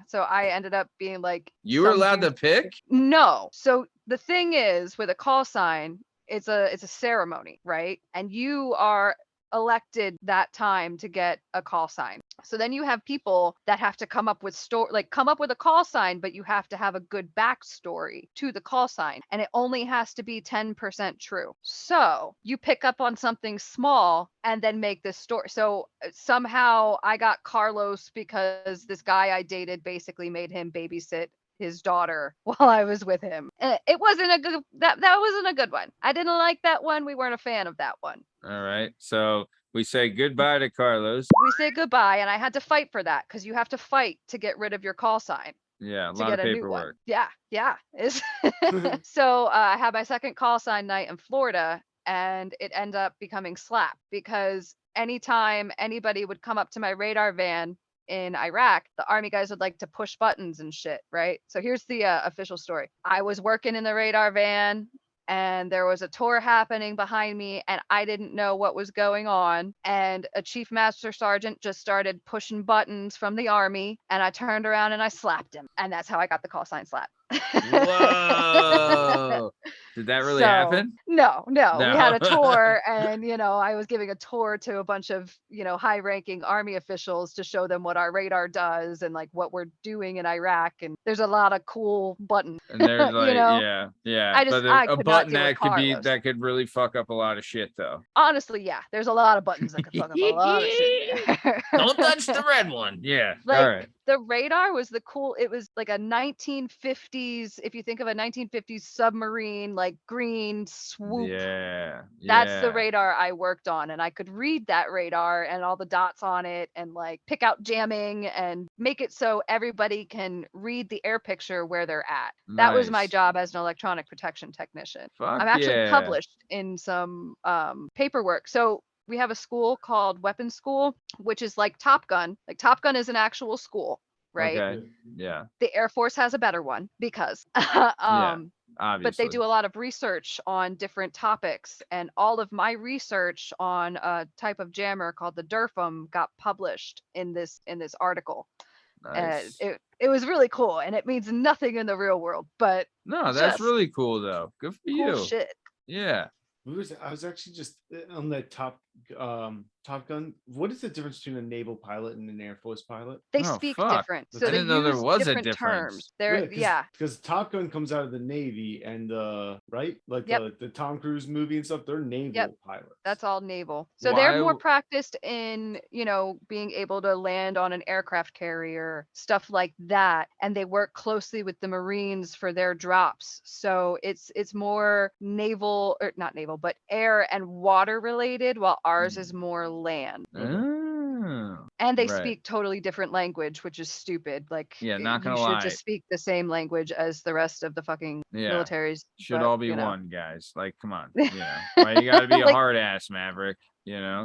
So I ended up being like You were allowed to something- pick? No. So the thing is with a call sign, it's a ceremony, right? And you are elected that time to get a call sign. So then you have people that have to come up with a call sign, but you have to have a good backstory to the call sign, and it only has to be 10% true. So you pick up on something small and then make this story. So somehow I got Carlos because this guy I dated basically made him babysit his daughter while I was with him. It wasn't a good that wasn't a good one. I didn't like that one. We weren't a fan of that one. All right. So we say goodbye to Carlos. We say goodbye, and I had to fight for that because you have to fight to get rid of your call sign. Yeah, a To lot get of a new one. paperwork. Yeah. So I had my second call sign night in Florida, and it ended up becoming slap because anytime anybody would come up to my radar van in Iraq, the army guys would like to push buttons and shit, right? So here's the official story. I was working in the radar van and there was a tour happening behind me and I didn't know what was going on. And a chief master sergeant just started pushing buttons from the army and I turned around and I slapped him. And that's how I got the call sign slap. Whoa. Did that really So, happen? No, No, we had a No. tour, and I was giving a tour to a bunch of high-ranking Army officials to show them what our radar does and like what we're doing in Iraq. And there's a lot of cool buttons. And there's like, yeah. But I a could not button deal with that could be Carlos. that could really fuck up a lot of shit, though. Honestly, yeah, there's a lot of buttons that could fuck up a lot of shit. Don't touch the red one. Yeah. Like, All right. the radar was it was like a 1950s, if you think of a 1950s submarine, like green swoop. Yeah. That's the radar I worked on, and I could read that radar and all the dots on it and like pick out jamming and make it so everybody can read the air picture where they're at. That was my Nice. job as an electronic protection technician. Fuck I'm actually yeah. published in some paperwork. So we have a school called Weapons School, which is like Top Gun. Like Top Gun is an actual school, right? Okay. Yeah. The Air Force has a better one because Obviously. but they do a lot of research on different topics, and all of my research on a type of jammer called the DERFM got published in this article. Nice. It was really cool, and it means nothing in the real world, but No, that's just really cool though. Good for cool you. shit. Yeah. I was actually just on that Top Gun. What is the difference between a naval pilot and an Air Force pilot? They Oh, speak fuck. different, I so they didn't know there use was a different difference. terms. They're because Top Gun comes out of the Navy, and right, like Yep. the Tom Cruise movie and stuff. They're naval pilots. That's all naval. So they're Why more w- practiced in, being able to land on an aircraft carrier, stuff like that. And they work closely with the Marines for their drops. So it's more naval, or not naval, but air and water related, while ours is more land. Oh, And they right. speak totally different language, which is stupid. Like, Yeah, not you gonna should lie. just speak the same language as the rest of the fucking Yeah. militaries. Should but, all be one, guys. Like, come on. Why you gotta be a Like- hard ass maverick?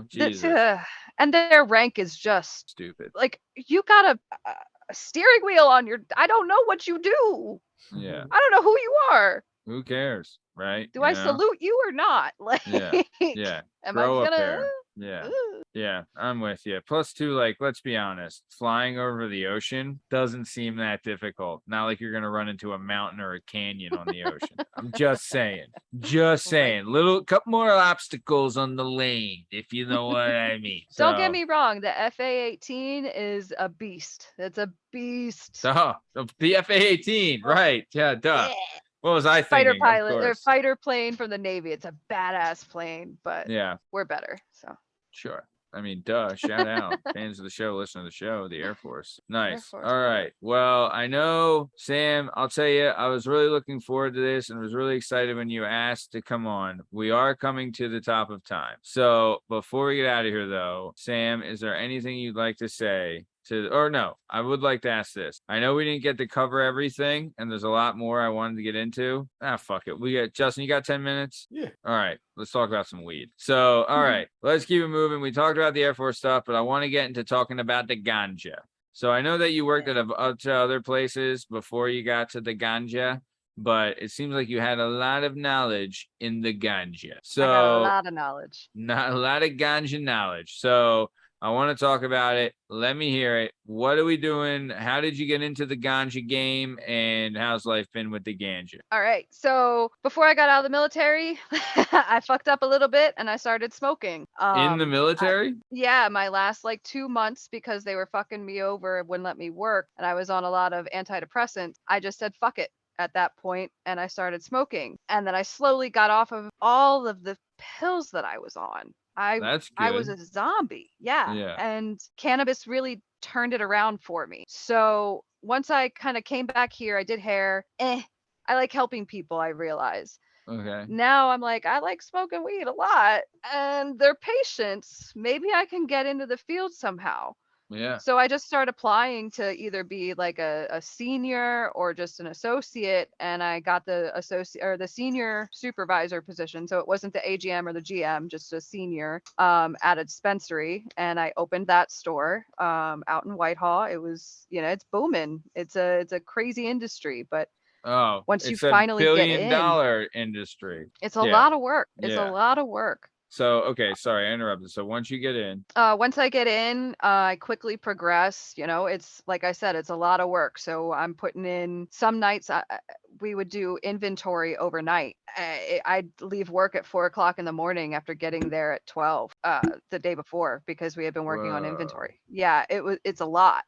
Jesus. And their rank is just Stupid. like, you got a steering wheel on your, I don't know what you do. Yeah. I don't know who you are. Who cares? Right? Do I salute you or not? Like, Yeah. Yeah. am Grow I up gonna there. Yeah. Yeah, I'm with you. Plus, too, like, let's be honest, flying over the ocean doesn't seem that difficult. Not like you're gonna run into a mountain or a canyon on the ocean. I'm just saying. Just saying. Little couple more obstacles on the lane, if you know what I mean. Don't get me wrong, the FA-18 is a beast. It's a beast. Oh, the FA-18, right? Yeah, duh. Yeah. What was I thinking? Fighter Of pilot or course. fighter plane from the Navy. It's a badass plane, but Yeah, we're better. So sure. I mean, duh. Shout out. Fans of the show, listen to the show, the Air Force. Nice. Force, All right. Well, I know, Sam, I'll tell you, I was really looking forward to this and was really excited when you asked to come on. We are coming to the top of time. So before we get out of here, though, Sam, is there anything you'd like to say? No, I would like to ask this. I know we didn't get to cover everything, and there's a lot more I wanted to get into. Fuck it. We got Justin, you got 10 minutes? Yeah. All right, let's talk about some weed. So, all right, let's keep it moving. We talked about the Air Force stuff, but I want to get into talking about the ganja. So I know that you worked at other places before you got to the ganja, but it seems like you had a lot of knowledge in the ganja. So I got a lot of knowledge. Not a lot of ganja knowledge. So I want to talk about it. Let me hear it. What are we doing? How did you get into the ganja game? And how's life been with the ganja? All right. So before I got out of the military, I fucked up a little bit and I started smoking. In the military? Yeah, my last like 2 months, because they were fucking me over and wouldn't let me work, and I was on a lot of antidepressants. I just said fuck it at that point, and I started smoking. And then I slowly got off of all of the pills that I was on. That's good. I was a zombie. Yeah. And cannabis really turned it around for me. So once I kind of came back here, I did hair. I like helping people, I realize. Okay. Now I'm like, I like smoking weed a lot, and they're patients. Maybe I can get into the field somehow. Yeah. So I just started applying to either be like a senior or just an associate, and I got the associate or the senior supervisor position. So it wasn't the AGM or the GM, just a senior at a dispensary, and I opened that store out in Whitehall. It was, it's booming. It's a crazy industry, but once you finally get in, $1 billion industry. it's a lot of work. It's Yeah. a lot of work. So, okay, sorry, I interrupted. So once you get in, Once I get in, I quickly progress. It's like I said, it's a lot of work. So I'm putting in some nights. we would do inventory overnight. I'd leave work at 4 o'clock in the morning after getting there at 12 the day before, because we had been working on Whoa. inventory. Yeah, it's a lot.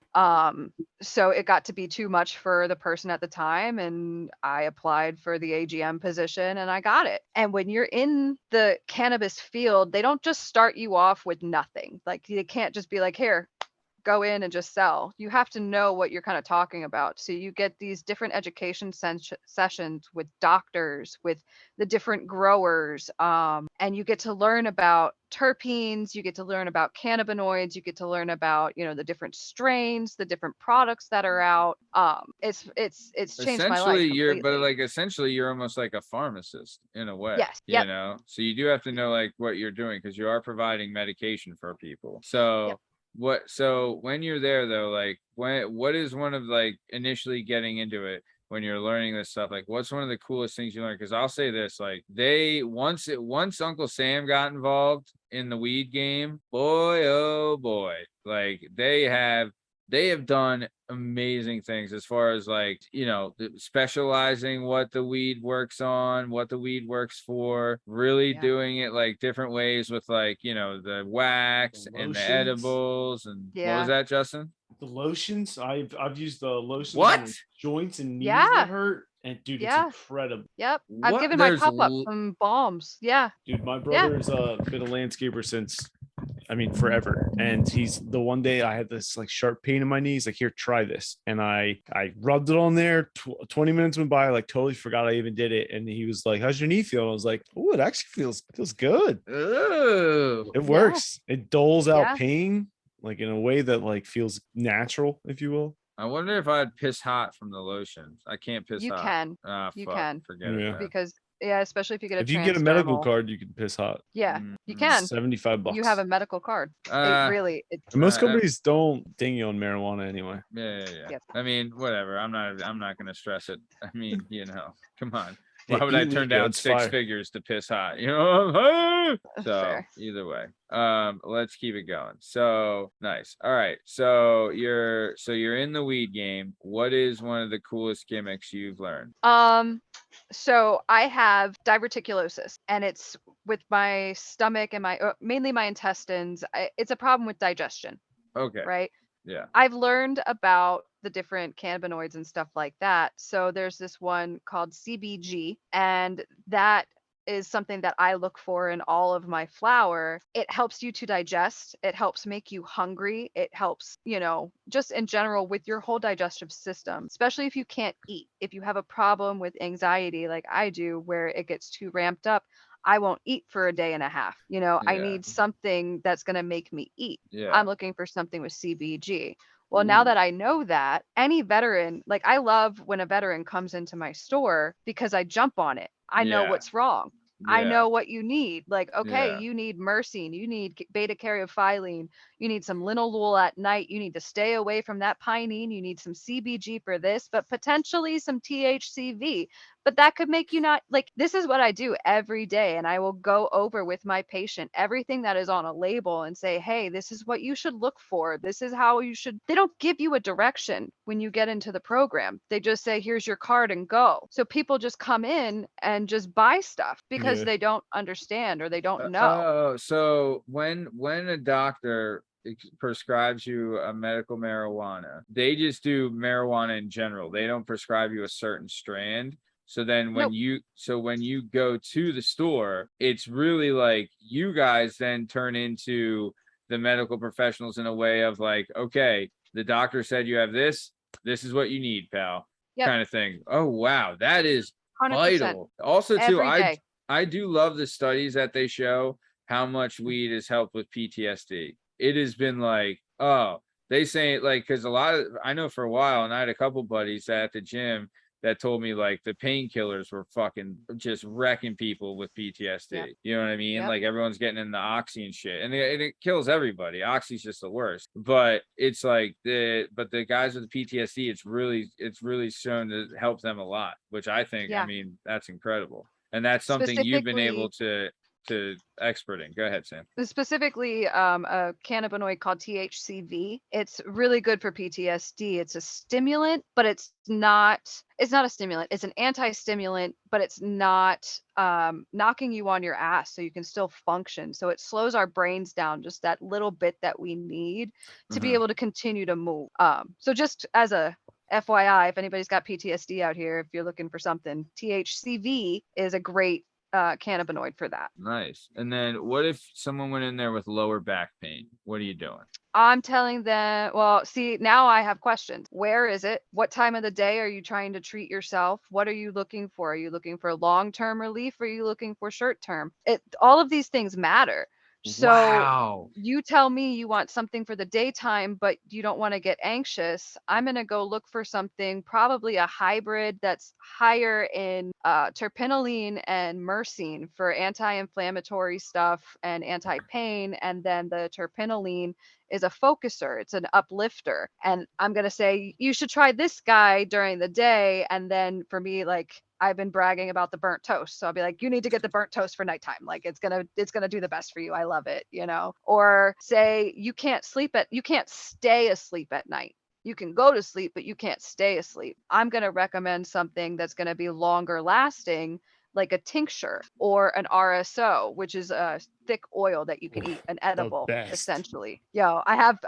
So it got to be too much for the person at the time, and I applied for the AGM position and I got it. And when you're in the cannabis field, they don't just start you off with nothing. Like, they can't just be like, here, go in and just sell. You have to know what you're kind of talking about. So you get these different education sessions with doctors, with the different growers, and you get to learn about terpenes, you get to learn about cannabinoids, you get to learn about, the different strains, the different products that are out. It's changed my life completely. Essentially you're almost like a pharmacist in a way. Yes. You Yep. know, so you do have to know like what you're doing, because you are providing medication for people. So Yep. so when you're there though, like what is one of like initially getting into it, when you're learning this stuff, like what's one of the coolest things you learn? Because I'll say this, like once Uncle Sam got involved in the weed game, boy oh boy, like they have done amazing things as far as like, specializing what the weed works on, what the weed works for, really Yeah. doing it like different ways with like, the wax The and the lotions. edibles. And what Yeah. was that, Justin? The lotions, I've used the lotions What? on the joints and knees Yeah. that hurt, and dude, it's Yeah. incredible. Yep. I've What? given my There's pop-up some balms. Yeah. Dude, my Yeah. brother's been a landscaper since, forever. And he's the one day I had this like sharp pain in my knees, like, here, try this. And I rubbed it on there. 20 minutes went by, like totally forgot I even did it. And he was like, how's your knee feel? And I was like, oh, it actually feels good. Ooh. It works. It doles out Yeah. pain, like in a way that like feels natural, if you will. I wonder if I'd piss hot from the lotions. I can't piss You hot. can. Ah, You fuck. can. Forget Yeah. it. Man. Because especially if you get If you get a medical transdermal. card, you can piss hot. Yeah, you can. $75. You have a medical card. Uh, It's And most Uh, companies don't ding you on marijuana anyway. Yeah. Yep. I mean, whatever. I'm not gonna stress it. I mean, come on. Why Yeah, would I eat turn legal, down it's 6 fire. figures to piss hot? So fair. either way, let's keep it going. So nice. All right. So you're in the weed game. What is one of the coolest gimmicks you've learned? So I have diverticulosis, and it's with my stomach and mainly my intestines. It's a problem with digestion, Okay. right? Yeah. I've learned about the different cannabinoids and stuff like that. So there's this one called CBG, and that is something that I look for in all of my flour. It helps you to digest. It helps make you hungry. It helps, just in general with your whole digestive system, especially if you can't eat. If you have a problem with anxiety like I do, where it gets too ramped up, I won't eat for a day and a half. I Yeah. need something that's going to make me eat. Yeah. I'm looking for something with CBG. Well, now that I know that, any veteran, like, I love when a veteran comes into my store because I jump on it. I know Yeah. what's wrong. I Yeah. know what you need. Like, okay, Yeah. you need myrcene, you need beta caryophyllene, you need some linalool at night, you need to stay away from that pinene, you need some CBG for this, but potentially some THCV. But that could make you not like, this is what I do every day. And I will go over with my patient everything that is on a label and say, hey, this is what you should look for. This is how you should. They don't give you a direction when you get into the program. They just say, here's your card and go. So people just come in and just buy stuff because Yeah. they don't understand or they don't know. Oh, so when a doctor prescribes you a medical marijuana, they just do marijuana in general. They don't prescribe you a certain strand. So then when you go to the store, it's really like you guys then turn into the medical professionals in a way of like, okay, the doctor said you have this is what you need, pal. Yep. Kind of thing. Oh, wow. That is 100%. vital. Also, too, Every day. I do love the studies that they show how much weed has helped with PTSD. It has been like, oh, they say like, because I know for a while, and I had a couple buddies at the gym that told me like the painkillers were fucking just wrecking people with PTSD. Yep. You know what I mean? Yep. Like everyone's getting in the oxy and shit, and it kills everybody. Oxy's just the worst. But it's like the guys with the PTSD, it's really shown to help them a lot, which I think, Yeah. I mean, that's incredible. And that's something you've been able to to expert in. Go ahead, Sam. Specifically, a cannabinoid called THCV. It's really good for PTSD. It's a stimulant, but it's not a stimulant. It's an anti-stimulant, but it's not knocking you on your ass, so you can still function. So it slows our brains down just that little bit that we need to be able to continue to move. So just as a FYI, if anybody's got PTSD out here, if you're looking for something, THCV is a great cannabinoid for that. Nice. And then what if someone went in there with lower back pain? What are you doing? I'm telling them, well, see, now I have questions. Where is it? What time of the day are you trying to treat yourself? What are you looking for? Are you looking for long-term relief? Or are you looking for short-term? All of these things matter. So Wow. you tell me you want something for the daytime, but you don't want to get anxious. I'm going to go look for something, probably a hybrid that's higher in terpinolene and myrcene for anti-inflammatory stuff and anti-pain. And then the terpinolene is a focuser. It's an uplifter. And I'm going to say, you should try this guy during the day. And then for me, like, I've been bragging about the burnt toast. So I'll be like, you need to get the burnt toast for nighttime. Like it's gonna do the best for you. I love it, you know? Or say you can't stay asleep at night. You can go to sleep, but you can't stay asleep. I'm gonna recommend something that's gonna be longer lasting, like a tincture or an RSO, which is a thick oil that you can eat, an edible, best. essentially. Yo, I have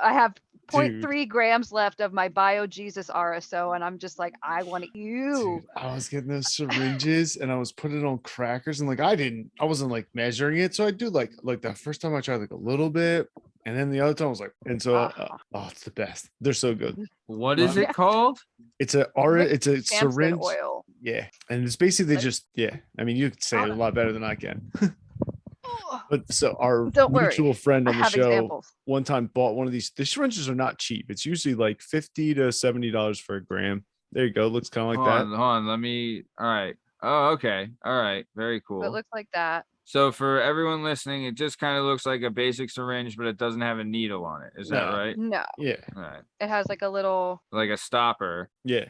Dude. 0.3 grams left of my Bio Jesus RSO, and I'm just like, I want you. Dude, I was getting those syringes and I was putting it on crackers and like I wasn't like measuring it. So I do like the first time I tried like a little bit, and then the other time I was like, and so oh, it's the best. They're so good. What is it called? It's a Samson syringe oil. Yeah, and it's basically Like- just I mean, you could say it a lot better than I can. Oh, But so our Don't worry. mutual friend I on the have show examples. one time bought one of these. The syringes are not cheap. It's usually like $50 to $70 for a gram. There you go. Looks kind of like that. Hold on. Let me. All right. Oh, okay. All right. Very cool. It looks like that. So for everyone listening, it just kind of looks like a basic syringe, but it doesn't have a needle on it. Is that No. right? No, Yeah, All right. it has like a little, Like a stopper. yeah.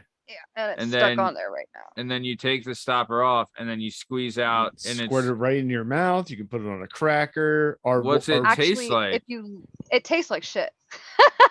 and it's And stuck then- on there right now. And then you take the stopper off and then you squeeze out and Squirt it it's right in your mouth. You can put it on a cracker. Or What's it or- taste Actually, like? it tastes like shit.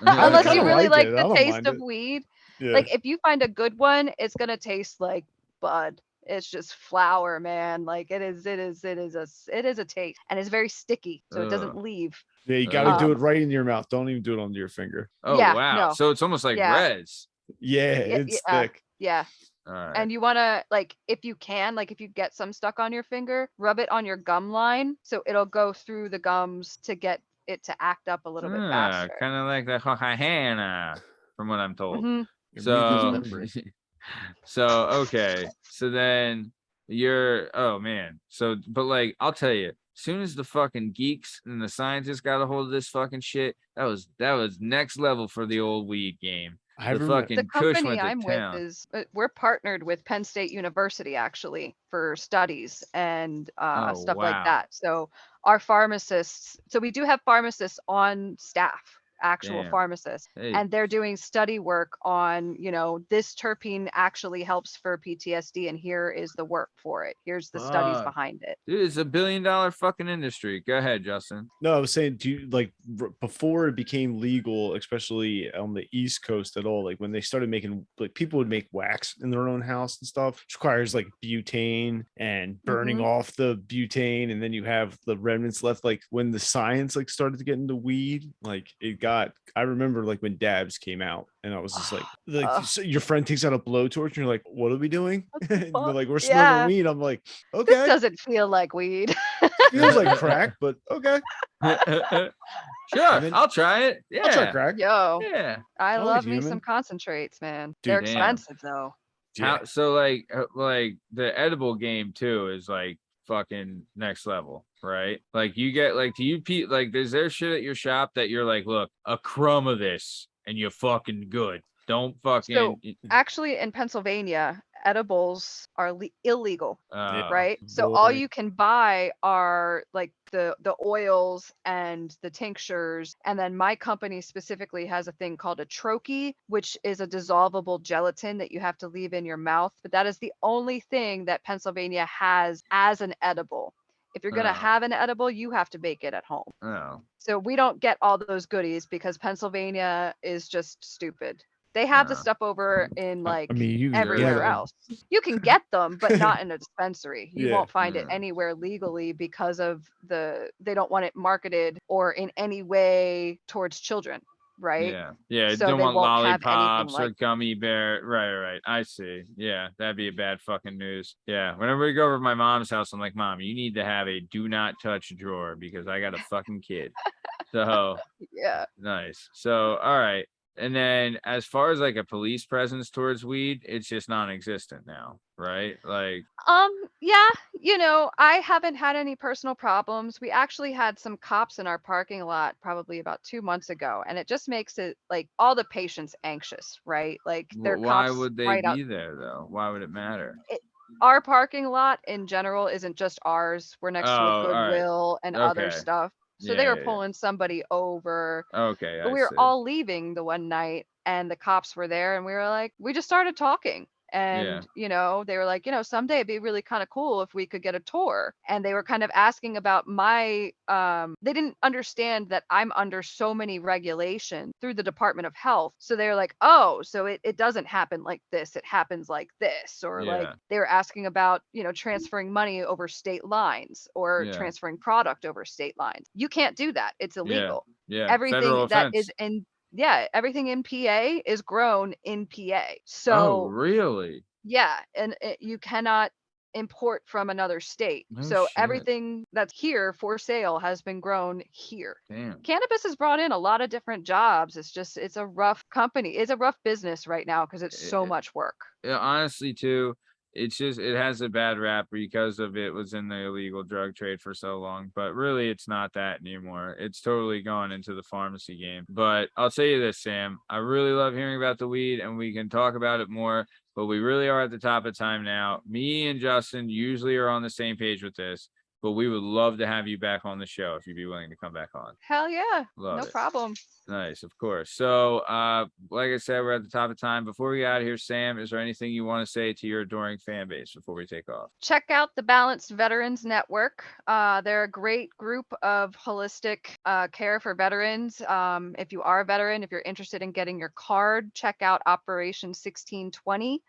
I Unless you kinda really like like it. I the don't taste mind of it. weed. Yeah. Like if you find a good one, it's gonna taste like bud. It's just flour, man. Like it is a taste, and it's very sticky, so it doesn't Ugh. leave. Yeah, you got to do Um, it right in your mouth. Don't even do it onto your finger. oh yeah, wow. no. So it's almost like Yeah. res. Yeah, Yeah, it's yeah. thick. Yeah. All right. And you wanna like if you can, like if you get some stuck on your finger, rub it on your gum line so it'll go through the gums to get it to act up a little bit faster. Kind of like the Hannah, from what I'm told. Mhm. Your So, mucus membrane. okay. So then oh man. So, but like, I'll tell you, as soon as the fucking geeks and the scientists got a hold of this fucking shit, that was next level for the old weed game. I The remember. fucking The Kush company went to I'm town. with is we're partnered with Penn State University actually for studies and Oh, stuff wow. like that. So our pharmacists, so we do have pharmacists on staff, actual Damn. pharmacists, Hey. and they're doing study work on, this terpene actually helps for PTSD, and here is the work for it. Here's the studies Fuck. behind it. Dude, it's $1 billion fucking industry. Go ahead, Justin. No, I was saying, do you like before it became legal, especially on the East Coast at all? Like when they started making, like people would make wax in their own house and stuff, which requires like butane and burning off the butane, and then you have the remnants left. Like when the science like started to get into weed, like it got. I remember like when dabs came out, and I was just like so your friend takes out a blowtorch, and you're like, "What are we doing?" And they're like, "We're snorting Yeah. weed." I'm like, This "Okay." doesn't feel like weed. Feels like crack, but okay. Sure, And then- I'll try it. Yeah. I'll try crack. Yo, Yeah. I I'm love with me you, some man. concentrates, man. Dude, They're damn. expensive though. Yeah. So like the edible game too is like fucking next level, right? Like you get like, do you like is there shit at your shop that you're like, look, a crumb of this and you're fucking good. Don't fucking So actually in Pennsylvania, edibles are illegal, right? So all boy. you can buy are like the oils and the tinctures, and then my company specifically has a thing called a troche, which is a dissolvable gelatin that you have to leave in your mouth, but that is the only thing that Pennsylvania has as an edible. If you're gonna have an edible, you have to bake it at home. Oh. So we don't get all those goodies because Pennsylvania is just stupid. They have the stuff over in like I mean, you can get everywhere them. else. You can get them, but not in a dispensary. You Yeah. won't find it anywhere legally because of they don't want it marketed or in any way towards children, right? Yeah. So Don't they want won't have anything lollipops or like gummy bear. Right. I see. Yeah, that'd be a bad fucking news. Yeah. Whenever we go over to my mom's house, I'm like, Mom, you need to have a do not touch drawer because I got a fucking kid. So yeah. nice. So all right. And then as far as like a police presence towards weed, it's just non-existent now, right? Like Yeah, you know, I haven't had any personal problems. We actually had some cops in our parking lot probably about 2 months ago, and it just makes it like all the patients anxious, right? Like they're why cops would they right out. be there though? Why would it matter? Our parking lot in general isn't just ours. We're next to a Oh, all right. Goodwill and other Okay. stuff. So they Yeah, were pulling somebody over. Okay, But I we were see. all leaving the one night and the cops were there and we were like, we just started talking. And, you know, they were like, you know, someday it'd be really kind of cool if we could get a tour. And they were kind of asking about my, they didn't understand that I'm under so many regulations through the Department of Health. So they were like, oh, so it doesn't happen like this. It happens like this. Or like they were asking about, you know, transferring money over state lines or transferring product over state lines. You can't do that. It's illegal. Yeah. Everything Federal that offense. is in everything in PA is grown in PA. Oh, So really? yeah, and you cannot import from another state. No So shit. everything that's here for sale has been grown here. Damn. Cannabis has brought in a lot of different jobs. It's a rough company. It's a rough business right now because it's so much work. Yeah, honestly, too, it's just it has a bad rap because of it was in the illegal drug trade for so long. But really, it's not that anymore. It's totally gone into the pharmacy game. But I'll tell you this, Sam, I really love hearing about the weed, and we can talk about it more. But we really are at the top of time now. Me and Justin usually are on the same page with this. But we would love to have you back on the show if you'd be willing to come back on. Hell yeah. Love no it. problem. Nice, of course. So, like I said, we're at the top of time. Before we get out of here, Sam, is there anything you want to say to your adoring fan base before we take off? Check out the Balanced Veterans Network. They're a great group of holistic care for veterans. If you are a veteran, if you're interested in getting your card, check out Operation 1620.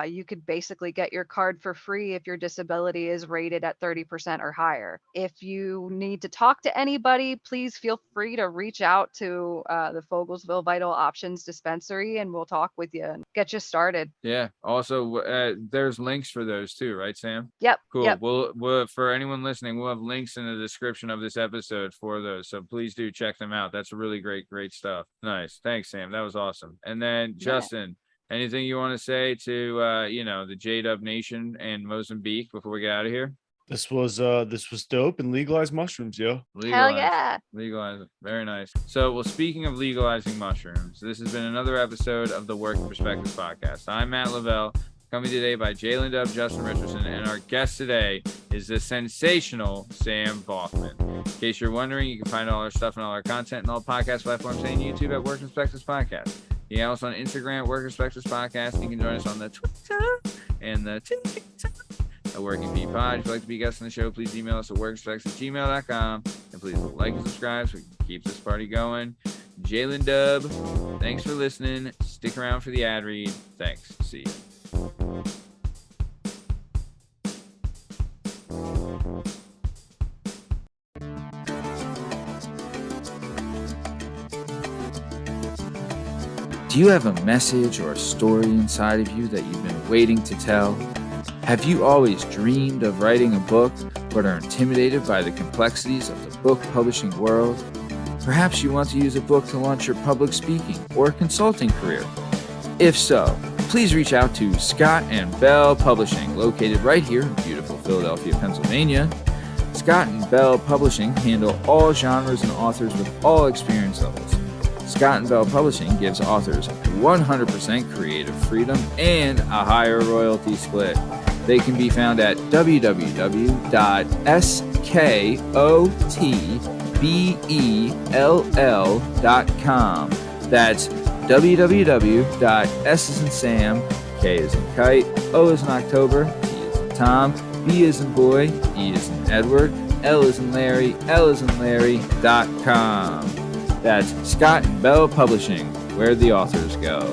You could basically get your card for free if your disability is rated at 30% or higher. If you need to talk to anybody, please feel free to reach out to the Fogelsville Vital Options Dispensary and we'll talk with you and get you started. Yeah. Also, there's links for those too, right, Sam? Yep. Cool. Yep. We'll for anyone listening, we'll have links in the description of this episode for those. So please do check them out. That's really great stuff. Nice. Thanks, Sam. That was awesome. And then Justin, anything you want to say to the jdub Nation and Mozambique before we get out of here? This was dope and legalized mushrooms, yo. Hell yeah. Legalize it. Very nice. So, well, speaking of legalizing mushrooms, this has been another episode of the Working Perspectives podcast. I'm Matt Lavelle, coming today by jdub, Justin Richardson, and our guest today is the sensational Sam Baughman. In case you're wondering, you can find all our stuff and all our content and all podcast platforms and YouTube at Working Perspectives podcast. You can also on Instagram at Working Perspectives podcast. You can join us on the Twitter and the TikTok. A Working P Pod. If you'd like to be a guest on the show, please email us at workingspecs@gmail.com. And please like and subscribe so we can keep this party going. jdub, thanks for listening. Stick around for the ad read. Thanks. See you. Do you have a message or a story inside of you that you've been waiting to tell? Have you always dreamed of writing a book, but are intimidated by the complexities of the book publishing world? Perhaps you want to use a book to launch your public speaking or consulting career. If so, please reach out to Scott and Bell Publishing, located right here in beautiful Philadelphia, Pennsylvania. Scott and Bell Publishing handle all genres and authors with all experience levels. Scott and Bell Publishing gives authors 100% creative freedom and a higher royalty split. They can be found at www.skotbell.com. That's www.s as in Sam, K as in kite, O as in October, T as in Tom, B as in boy, E as in Edward, ellisandlarry.com. That's Scott and Bell Publishing, where the authors go.